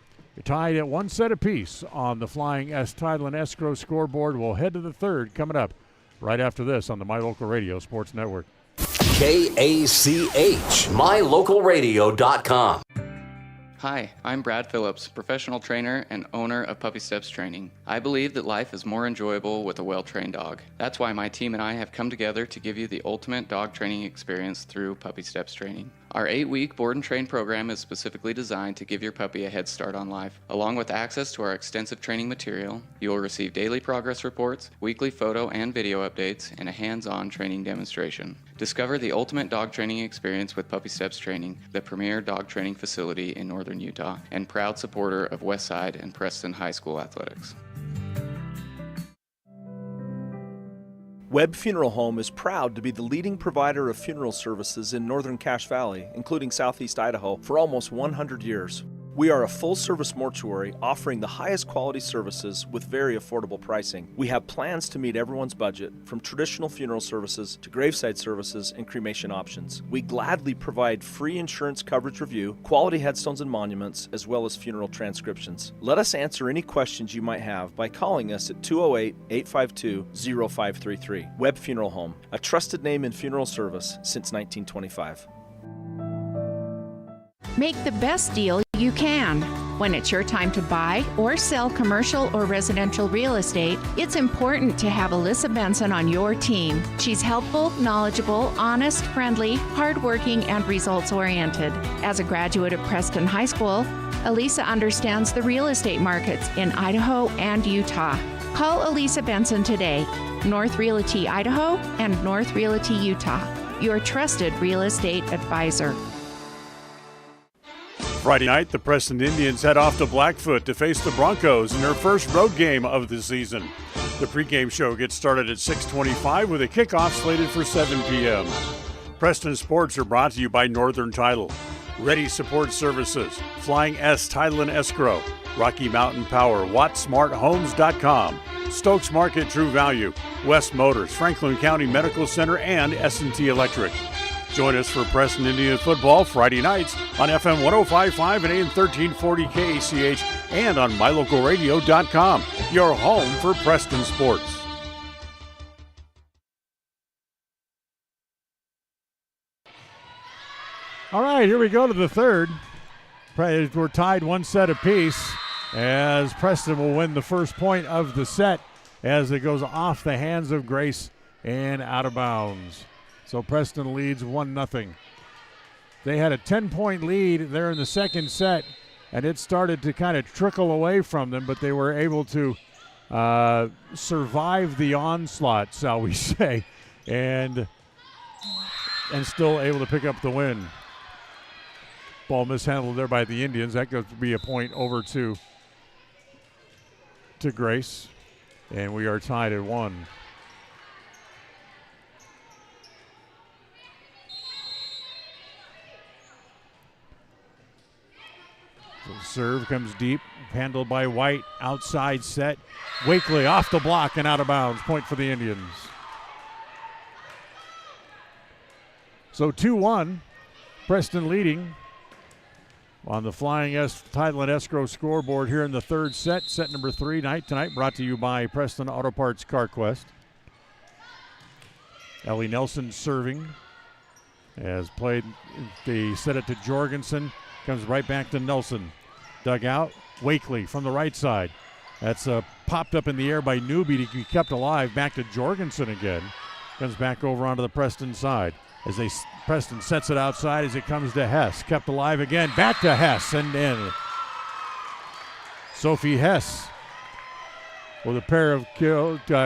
Tied at 1 set apiece on the Flying S Title and Escrow scoreboard. We'll head to the third coming up right after this on the My Local Radio Sports Network. KACH, MyLocalRadio.com. Hi, I'm Brad Phillips, professional trainer and owner of Puppy Steps Training. I believe that life is more enjoyable with a well-trained dog. That's why my team and I have come together to give you the ultimate dog training experience through Puppy Steps Training. Our 8-week board and train program is specifically designed to give your puppy a head start on life. Along with access to our extensive training material, you will receive daily progress reports, weekly photo and video updates, and a hands-on training demonstration. Discover the ultimate dog training experience with Puppy Steps Training, the premier dog training facility in northern Utah, and proud supporter of Westside and Preston High School athletics. Webb Funeral Home is proud to be the leading provider of funeral services in northern Cache Valley, including southeast Idaho, for almost 100 years. We are a full-service mortuary offering the highest quality services with very affordable pricing. We have plans to meet everyone's budget, from traditional funeral services to graveside services and cremation options. We gladly provide free insurance coverage review, quality headstones and monuments, as well as funeral transcriptions. Let us answer any questions you might have by calling us at 208-852-0533. Webb Funeral Home, a trusted name in funeral service since 1925. Make the best deal you can. When it's your time to buy or sell commercial or residential real estate, it's important to have Alyssa Benson on your team. She's helpful, knowledgeable, honest, friendly, hardworking, and results-oriented. As a graduate of Preston High School, Alyssa understands the real estate markets in Idaho and Utah. Call Alyssa Benson today, North Realty Idaho and North Realty Utah, your trusted real estate advisor. Friday night, the Preston Indians head off to Blackfoot to face the Broncos in their first road game of the season. The pregame show gets started at 6:25 with a kickoff slated for 7 p.m. Preston Sports are brought to you by Northern Title, Ready Support Services, Flying S Title and Escrow, Rocky Mountain Power, WattSmartHomes.com, Stokes Market True Value, West Motors, Franklin County Medical Center, and S&T Electric. Join us for Preston Indian football Friday nights on FM 105.5 and AM 1340 KACH and on MyLocalRadio.com, your home for Preston sports. All right, here we go to the third. We're tied 1 set apiece as Preston will win the first point of the set as it goes off the hands of Grace and out of bounds. So Preston leads 1-0. They had a 10-point lead there in the second set, and it started to kind of trickle away from them, but they were able to survive the onslaught, shall we say, and still able to pick up the win. Ball mishandled there by the Indians. That goes to be a point over to Grace, and we are tied at 1. So serve comes deep, handled by White, outside set. Wakely off the block and out of bounds. Point for the Indians. So 2-1, Preston leading on the Flying S Title and Escrow scoreboard here in the third set. Set number 3 tonight brought to you by Preston Auto Parts CarQuest. Ellie Nelson serving. Has played, they set it to Jorgensen. Comes right back to Nelson. Dug out. Wakely from the right side. That's popped up in the air by Newby to be kept alive. Back to Jorgensen again. Comes back over onto the Preston side. As Preston sets it outside as it comes to Hess. Kept alive again. Back to Hess and in. Sophie Hess with a pair of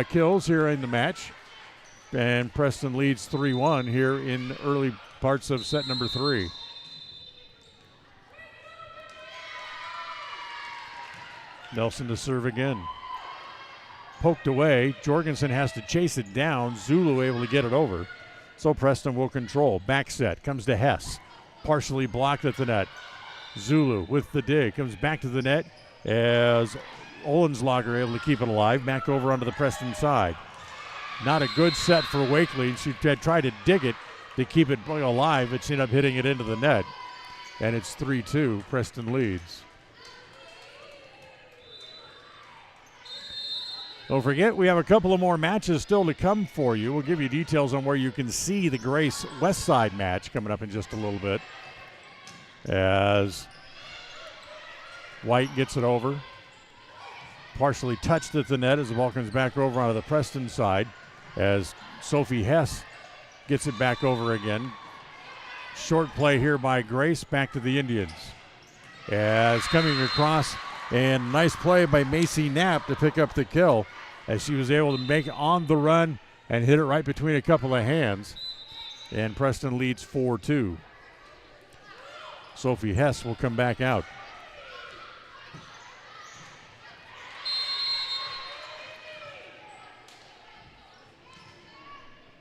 kills here in the match. And Preston leads 3-1 here in early parts of set number 3. Nelson to serve again. Poked away. Jorgensen has to chase it down. Zulu able to get it over. So Preston will control. Back set. Comes to Hess. Partially blocked at the net. Zulu with the dig. Comes back to the net as Olenslager able to keep it alive. Back over onto the Preston side. Not a good set for Wakely. She tried to dig it to keep it alive. It's ended up hitting it into the net. And it's 3-2. Preston leads. Don't forget, we have a couple of more matches still to come for you. We'll give you details on where you can see the Grace West Side match coming up in just a little bit. As White gets it over. Partially touched at the net as the ball comes back over onto the Preston side. As Sophie Hess gets it back over again. Short play here by Grace, back to the Indians. As coming across, and nice play by Macy Knapp to pick up the kill as she was able to make it on the run and hit it right between a couple of hands. And Preston leads 4-2. Sophie Hess will come back out.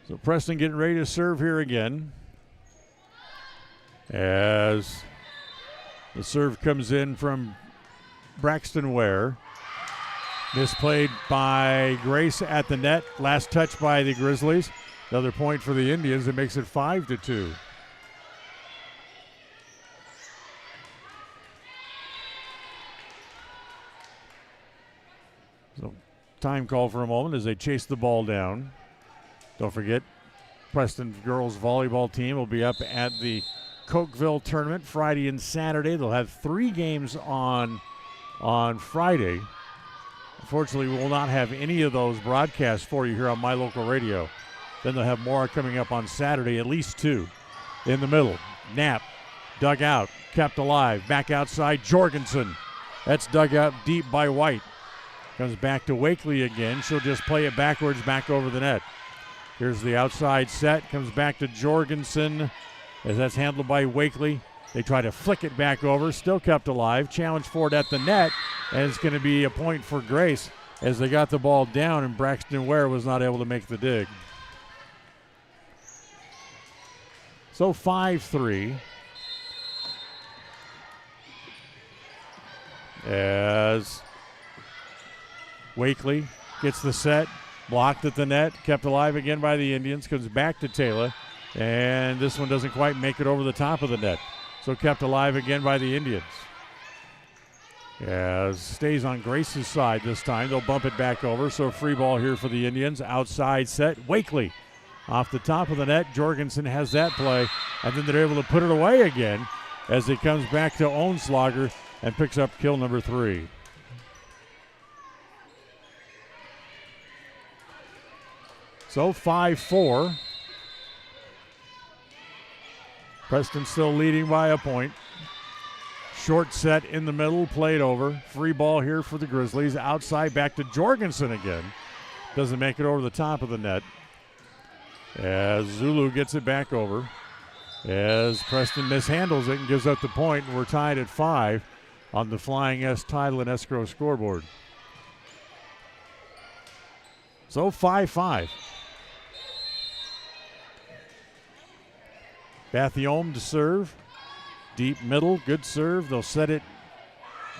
So Preston getting ready to serve here again. As the serve comes in from Braxton Ware. Misplayed by Grace at the net. Last touch by the Grizzlies. Another point for the Indians. It makes it 5-2. So time call for a moment as they chase the ball down. Don't forget, Preston girls volleyball team will be up at the Cokeville tournament Friday and Saturday. They'll have 3 games on Friday. Unfortunately, we will not have any of those broadcasts for you here on My Local Radio. Then they'll have more coming up on Saturday, at least 2. In the middle, Knapp, dug out, kept alive, back outside, Jorgensen. That's dug out deep by White. Comes back to Wakely again. She'll just play it backwards, back over the net. Here's the outside set, comes back to Jorgensen as that's handled by Wakely. They try to flick it back over, still kept alive. Challenge for it at the net, and it's going to be a point for Grace as they got the ball down and Braxton Ware was not able to make the dig. So 5-3. As Wakely gets the set, blocked at the net, kept alive again by the Indians, comes back to Taylor, and this one doesn't quite make it over the top of the net. So kept alive again by the Indians. As stays on Grace's side this time. They'll bump it back over. So free ball here for the Indians. Outside set. Wakely Off the top of the net, Jorgensen has that play, and then they're able to put it away again as it comes back to Ohnslager and picks up kill number 3. So 5-4. Preston still leading by a point. Short set in the middle, played over. Free ball here for the Grizzlies. Outside back to Jorgensen again. Doesn't make it over the top of the net. As Zulu gets it back over. As Preston mishandles it and gives up the point, and we're tied at 5 on the Flying S Title and Escrow scoreboard. So 5-5. Bathiome to serve. Deep middle, good serve. They'll set it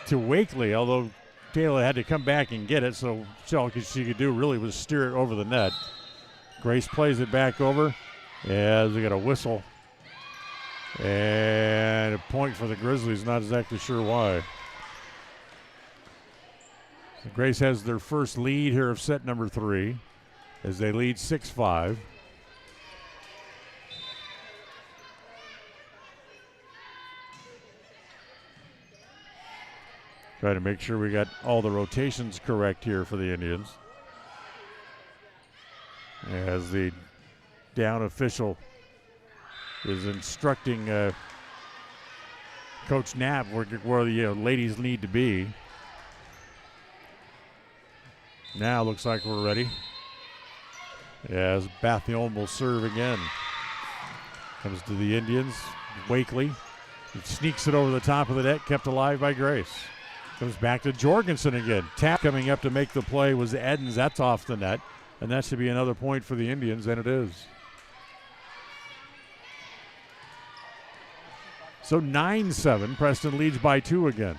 to Wakely, although Taylor had to come back and get it, so all she could do really was steer it over the net. Grace plays it back over as we got a whistle. And a point for the Grizzlies, not exactly sure why. So Grace has their first lead here of set number 3 as they lead 6-5. Try to make sure we got all the rotations correct here for the Indians. As the down official is instructing Coach Knapp where the ladies need to be. Now looks like we're ready. As Bathiome will serve again. Comes to the Indians. Wakely. It sneaks it over the top of the net, kept alive by Grace. Comes back to Jorgensen again. Tap coming up to make the play was Edens. That's off the net. And that should be another point for the Indians, and it is. So 9-7. Preston leads by 2 again.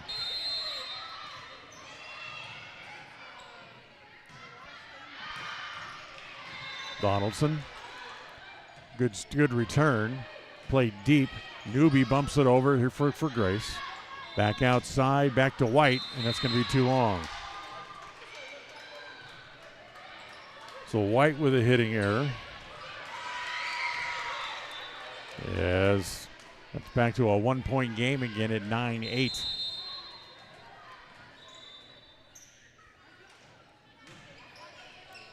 Donaldson. Good return. Played deep. Newby bumps it over here for Grace. Back outside, back to White, and that's going to be too long. So White with a hitting error. As that's back to a 1-point game again at 9-8.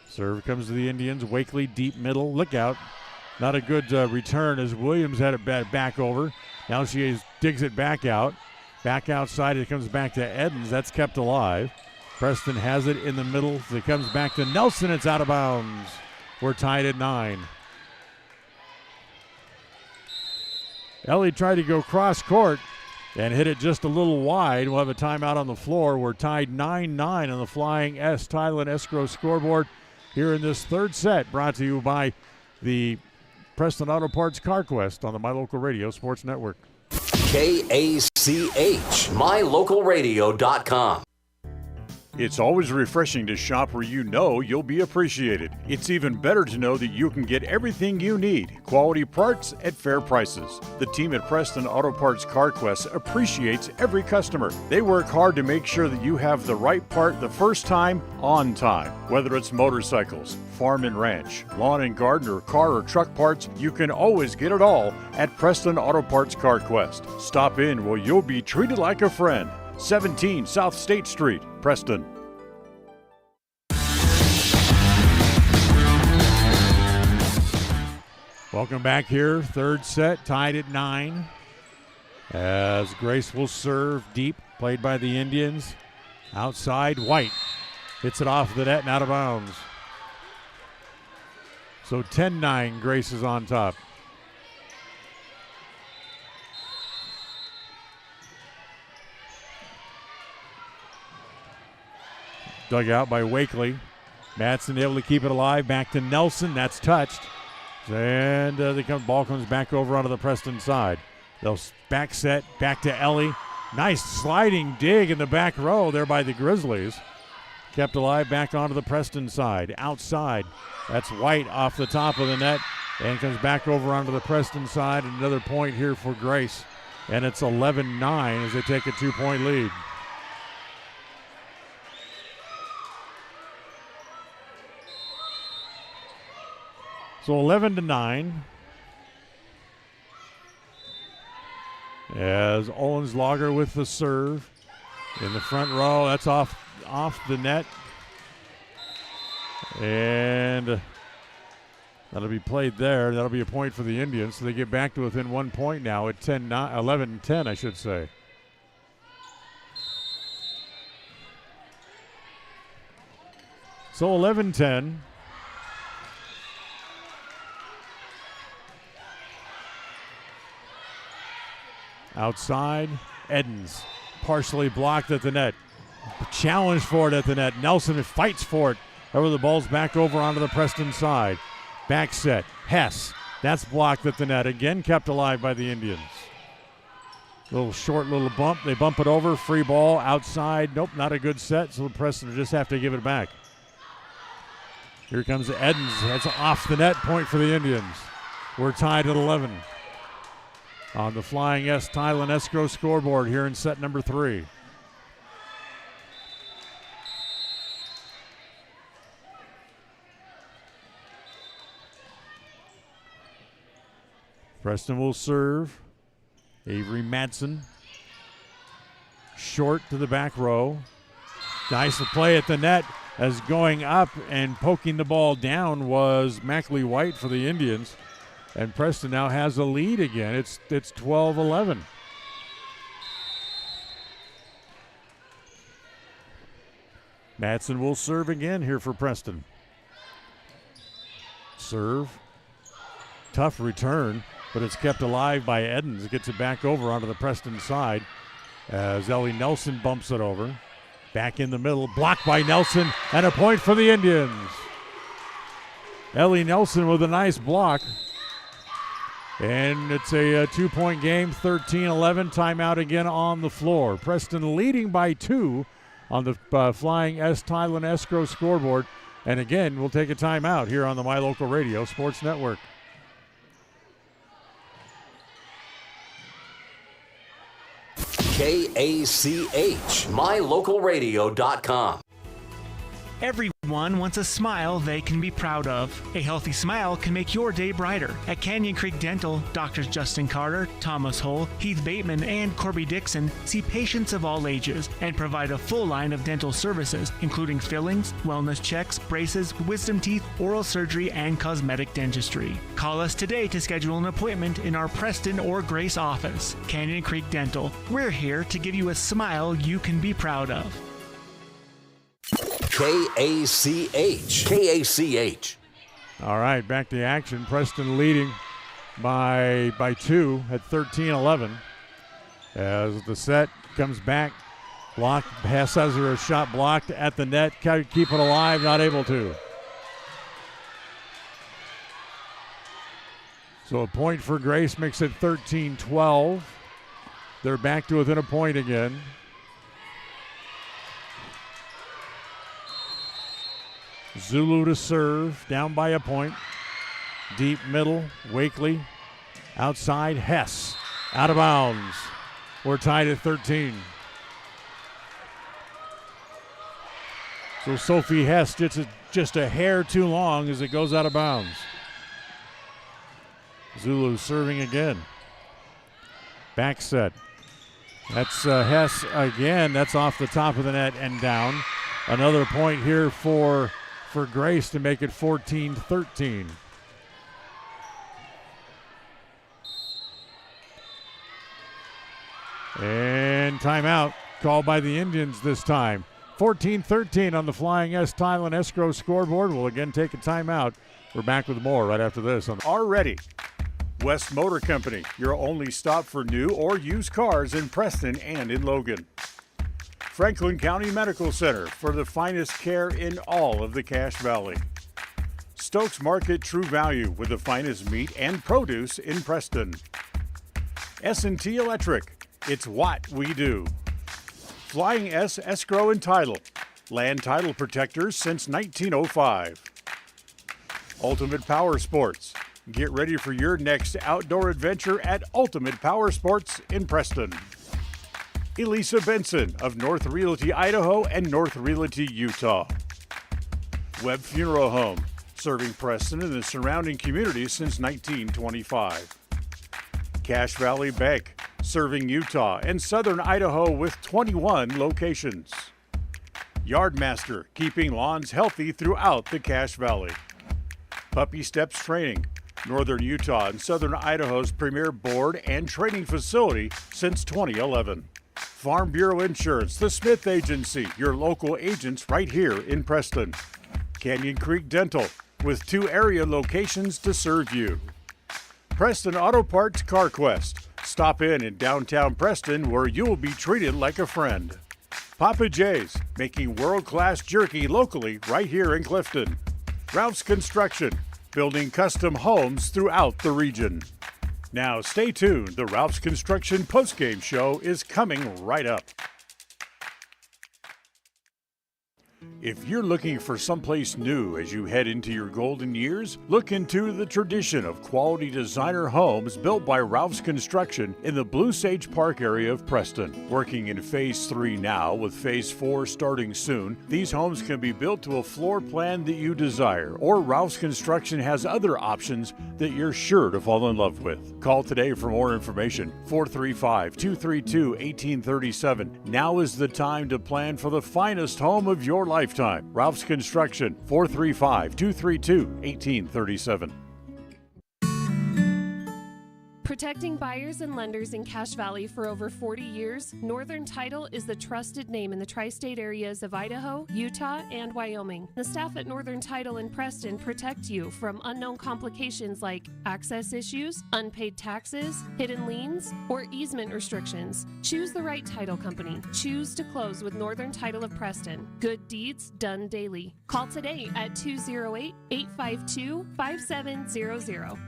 Serve comes to the Indians. Wakely deep middle. Look out. Not a good return as Williams had it back over. Now she digs it back out. Back outside, it comes back to Edens. That's kept alive. Preston has it in the middle. It comes back to Nelson. It's out of bounds. We're tied at 9. Ellie tried to go cross court and hit it just a little wide. We'll have a timeout on the floor. We're tied 9-9 on the Flying S Title and Escrow scoreboard here in this third set, brought to you by the Preston Auto Parts CarQuest on the My Local Radio Sports Network. KACH, mylocalradio.com. It's always refreshing to shop where you know you'll be appreciated. It's even better to know that you can get everything you need, quality parts at fair prices. The team at Preston Auto Parts CarQuest appreciates every customer. They work hard to make sure that you have the right part the first time, on time. Whether it's motorcycles, farm and ranch, lawn and garden, or car or truck parts, you can always get it all at Preston Auto Parts CarQuest. Stop in where you'll be treated like a friend. 17 South State Street, Preston. Welcome back here. Third set, tied at 9. As Grace will serve deep, played by the Indians. Outside, White hits it off the net and out of bounds. So 10-9, Grace is on top. Dug out by Wakely. Madsen able to keep it alive. Back to Nelson. That's touched. And the ball comes back over onto the Preston side. They'll back set. Back to Ellie. Nice sliding dig in the back row there by the Grizzlies. Kept alive back onto the Preston side. Outside. That's White off the top of the net. And comes back over onto the Preston side. Another point here for Grace. And it's 11-9 as they take a 2-point lead. So 11-9. As Olenslager with the serve in the front row. That's off the net. And that'll be played there. That'll be a point for the Indians. So they get back to within 1 point now at 11-10, I should say. So 11-10. Outside, Edens partially blocked at the net. Challenge for it at the net. Nelson fights for it. However, the ball's back over onto the Preston side. Back set. Hess. That's blocked at the net. Again kept alive by the Indians. Little short little bump. They bump it over. Free ball outside. Nope, not a good set. So the Preston will just have to give it back. Here comes Edens. That's off the net. Point for the Indians. We're tied at 11. On the Flying S Tile and Escrow scoreboard here in set number 3. Preston will serve. Avery Madsen. Short to the back row. Nice play at the net as going up and poking the ball down was Mackley White for the Indians. And Preston now has a lead again. It's 12-11. Madsen will serve again here for Preston. Serve. Tough return, but it's kept alive by Edens. Gets it back over onto the Preston side as Ellie Nelson bumps it over. Back in the middle, blocked by Nelson, and a point for the Indians. Ellie Nelson with a nice block. And it's a 2-point game, 13-11. Timeout again on the floor. Preston leading by 2 on the Flying S Tile and Escrow scoreboard. And again, we'll take a timeout here on the My Local Radio Sports Network. KACH, MyLocalRadio.com. Everyone wants a smile they can be proud of. A healthy smile can make your day brighter. At Canyon Creek Dental, Doctors Justin Carter, Thomas Hull, Heath Bateman, and Corby Dixon see patients of all ages and provide a full line of dental services, including fillings, wellness checks, braces, wisdom teeth, oral surgery, and cosmetic dentistry. Call us today to schedule an appointment in our Preston or Grace office. Canyon Creek Dental. We're here to give you a smile you can be proud of. KACH. All right, back to action. Preston leading by 2 at 13-11. As the set comes back, blocked. Hess has a shot blocked at the net. Keep it alive, not able to. So a point for Grace makes it 13-12. They're back to within a point again. Zulu to serve, down by a point. Deep middle, Wakely. Outside, Hess. Out of bounds. We're tied at 13. So Sophie Hess just a hair too long as it goes out of bounds. Zulu serving again. Back set. That's Hess again. That's off the top of the net and down. Another point here for Grace to make it 14-13. And timeout called by the Indians this time. 14-13 on the Flying S Tile and Escrow scoreboard. We'll again take a timeout. We're back with more right after this. Already, West Motor Company, your only stop for new or used cars in Preston and in Logan. Franklin County Medical Center for the finest care in all of the Cache Valley. Stokes Market True Value with the finest meat and produce in Preston. S&T Electric, it's what we do. Flying S Escrow and Title, land title protectors since 1905. Ultimate Power Sports, get ready for your next outdoor adventure at Ultimate Power Sports in Preston. Elisa Benson of North Realty, Idaho and North Realty, Utah. Webb Funeral Home, serving Preston and the surrounding communities since 1925. Cache Valley Bank, serving Utah and southern Idaho with 21 locations. Yardmaster, keeping lawns healthy throughout the Cache Valley. Puppy Steps Training, northern Utah and southern Idaho's premier board and training facility since 2011. Farm Bureau Insurance, the Smith Agency, your local agents right here in Preston. Canyon Creek Dental, with 2 area locations to serve you. Preston Auto Parts CarQuest, stop in downtown Preston where you will be treated like a friend. Papa J's, making world-class jerky locally right here in Clifton. Ralph's Construction, building custom homes throughout the region. Now stay tuned, the Ralph's Construction postgame show is coming right up. If you're looking for someplace new as you head into your golden years, look into the tradition of quality designer homes built by Ralph's Construction in the Blue Sage Park area of Preston. Working in Phase 3 now, with Phase 4 starting soon, these homes can be built to a floor plan that you desire, or Ralph's Construction has other options that you're sure to fall in love with. Call today for more information, 435-232-1837. Now is the time to plan for the finest home of your lifetime. Ralph's Construction, 435-232-1837. Protecting buyers and lenders in Cache Valley for over 40 years, Northern Title is the trusted name in the tri-state areas of Idaho, Utah, and Wyoming. The staff at Northern Title in Preston protect you from unknown complications like access issues, unpaid taxes, hidden liens, or easement restrictions. Choose the right title company. Choose to close with Northern Title of Preston. Good deeds done daily. Call today at 208-852-5700.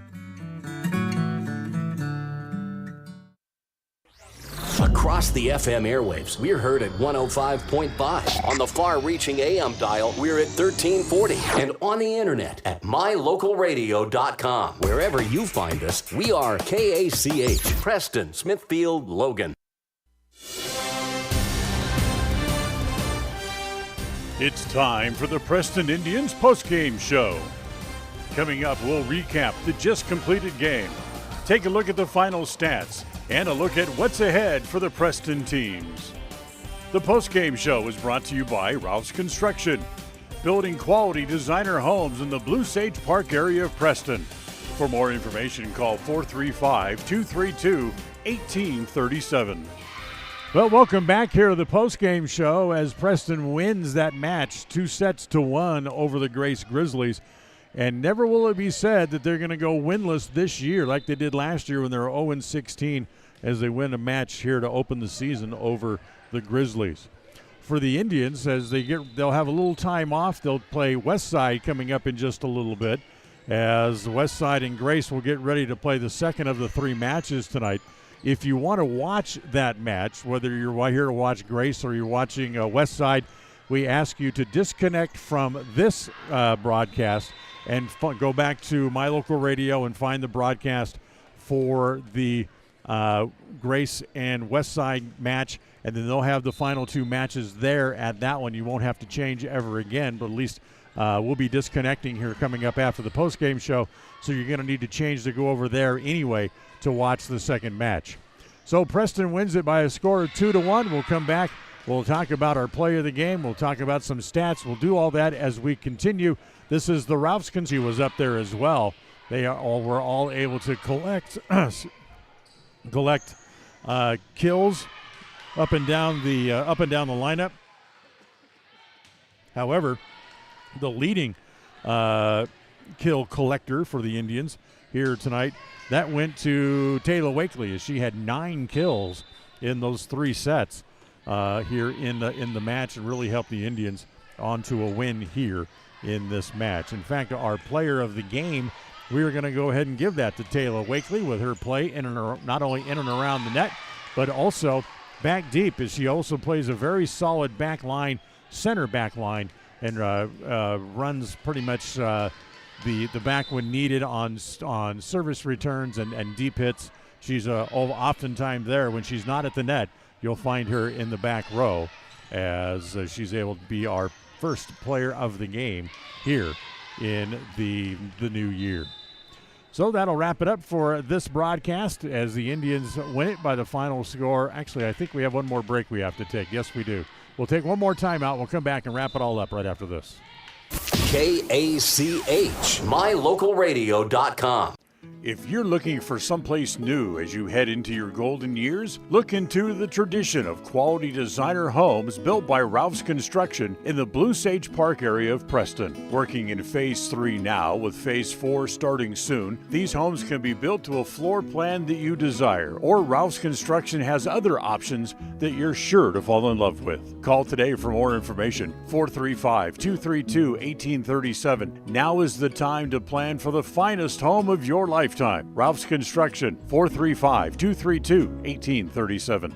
Across the FM airwaves, we're heard at 105.5. On the far-reaching AM dial, we're at 1340. And on the internet at mylocalradio.com. Wherever you find us, we are KACH, Preston, Smithfield, Logan. It's time for the Preston Indians postgame show. Coming up, we'll recap the just completed game, take a look at the final stats, and a look at what's ahead for the Preston teams. The postgame show is brought to you by Ralph's Construction, building quality designer homes in the Blue Sage Park area of Preston. For more information, call 435-232-1837. Well, welcome back here to the postgame show as Preston wins that match 2-1 over the Grace Grizzlies. And never will it be said that they're going to go winless this year like they did last year when they were 0-16 as they win a match here to open the season over the Grizzlies. For the Indians, as they'll have a little time off, they'll play Westside coming up in just a little bit, as Westside and Grace will get ready to play the second of the 3 matches tonight. If you want to watch that match, whether you're here to watch Grace or you're watching Westside, we ask you to disconnect from this broadcast and go back to My Local Radio and find the broadcast for the Grace and Westside match, and then they'll have the final 2 matches there at that one. You won't have to change ever again, but at least we'll be disconnecting here coming up after the postgame show, so you're going to need to change to go over there anyway to watch the second match. So Preston wins it by a score of 2-1. We'll come back. We'll talk about our play of the game. We'll talk about some stats. We'll do all that as we continue. This is the Ralph's Construction was up there as well. They were all able to collect kills up and down the lineup. However, the leading kill collector for the Indians here tonight, that went to Taylor Wakely, as she had 9 kills in those 3 sets here in the match, and really helped the Indians onto a win here in this match. In fact, our player of the game, we are going to go ahead and give that to Taylor Wakely with her play not only in and around the net, but also back deep, as she also plays a very solid back line, center back line, and runs pretty much the back when needed on service returns and deep hits. She's oftentimes there. When she's not at the net, you'll find her in the back row, as she's able to be our first player of the game here in the new year. So that'll wrap it up for this broadcast as the Indians win it by the final score. Actually, I think we have one more break we have to take. Yes, we do. We'll take one more timeout. We'll come back and wrap it all up right after this. KACH, mylocalradio.com. If you're looking for someplace new as you head into your golden years, look into the tradition of quality designer homes built by Ralph's Construction in the Blue Sage Park area of Preston. Working in Phase 3 now, with Phase 4 starting soon, these homes can be built to a floor plan that you desire, or Ralph's Construction has other options that you're sure to fall in love with. Call today for more information, 435-232-1837. Now is the time to plan for the finest home of your lifetime. Ralph's Construction, 435-232-1837.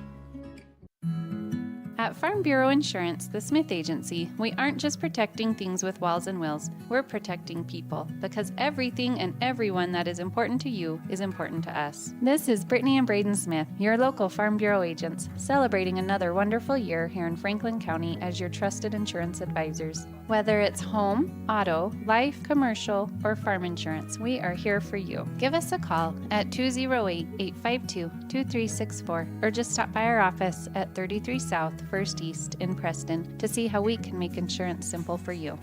At Farm Bureau Insurance, the Smith Agency, we aren't just protecting things with walls and wheels, we're protecting people, because everything and everyone that is important to you is important to us. This is Brittany and Braden Smith, your local Farm Bureau agents, celebrating another wonderful year here in Franklin County as your trusted insurance advisors. Whether it's home, auto, life, commercial, or farm insurance, we are here for you. Give us a call at 208-852-2364 or just stop by our office at 33 South 1st East in Preston to see how we can make insurance simple for you.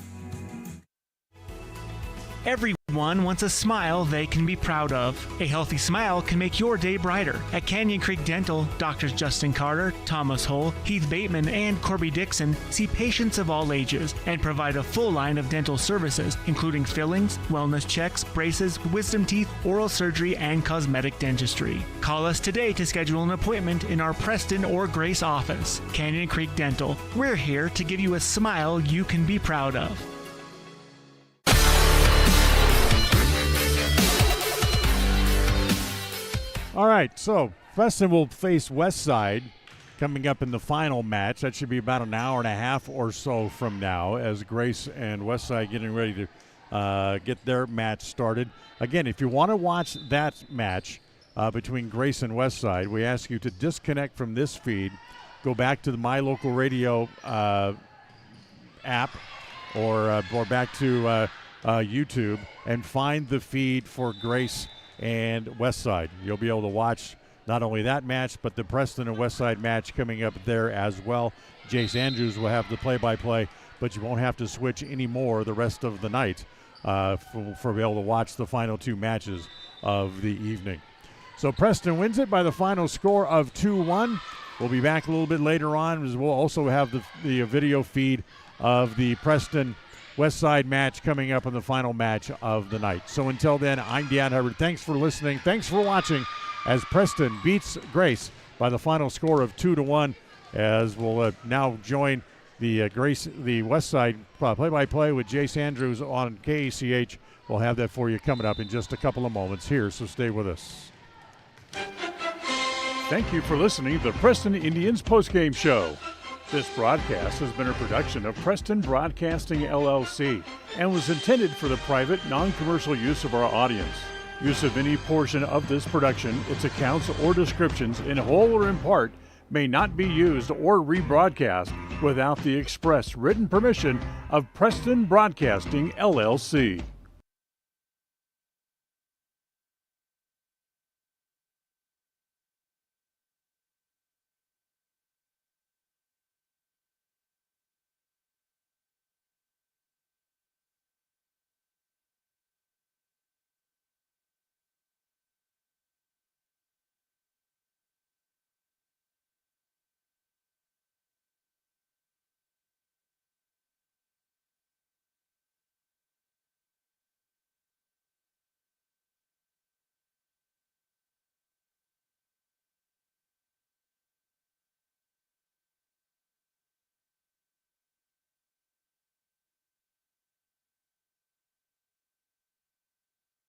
Everyone wants a smile they can be proud of. A healthy smile can make your day brighter. At Canyon Creek Dental, Doctors Justin Carter, Thomas Hull, Heath Bateman, and Corby Dixon see patients of all ages and provide a full line of dental services, including fillings, wellness checks, braces, wisdom teeth, oral surgery, and cosmetic dentistry. Call us today to schedule an appointment in our Preston or Grace office. Canyon Creek Dental. We're here to give you a smile you can be proud of. All right, so Preston will face Westside coming up in the final match. That should be about an hour and a half or so from now as Grace and Westside getting ready to get their match started. Again, if you want to watch that match between Grace and Westside, we ask you to disconnect from this feed, go back to the My Local Radio app or back to YouTube and find the feed for Grace and Westside. You'll be able to watch not only that match, but the Preston and Westside match coming up there as well. Jace Andrews will have the play-by-play, but you won't have to switch anymore the rest of the night for be able to watch the final two matches of the evening. So Preston wins it by the final score of 2-1. We'll be back a little bit later on as we'll also have the video feed of the Preston Westside match coming up in the final match of the night. So until then, I'm Deon Hubbard. Thanks for listening. Thanks for watching as Preston beats Grace by the final score of 2-1. As we'll now join the Westside play-by-play with Jace Andrews on KACH. We'll have that for you coming up in just a couple of moments here, so stay with us. Thank you for listening to the Preston Indians postgame show. This broadcast has been a production of Preston Broadcasting, LLC, and was intended for the private, non-commercial use of our audience. Use of any portion of this production, its accounts or descriptions, in whole or in part, may not be used or rebroadcast without the express written permission of Preston Broadcasting, LLC.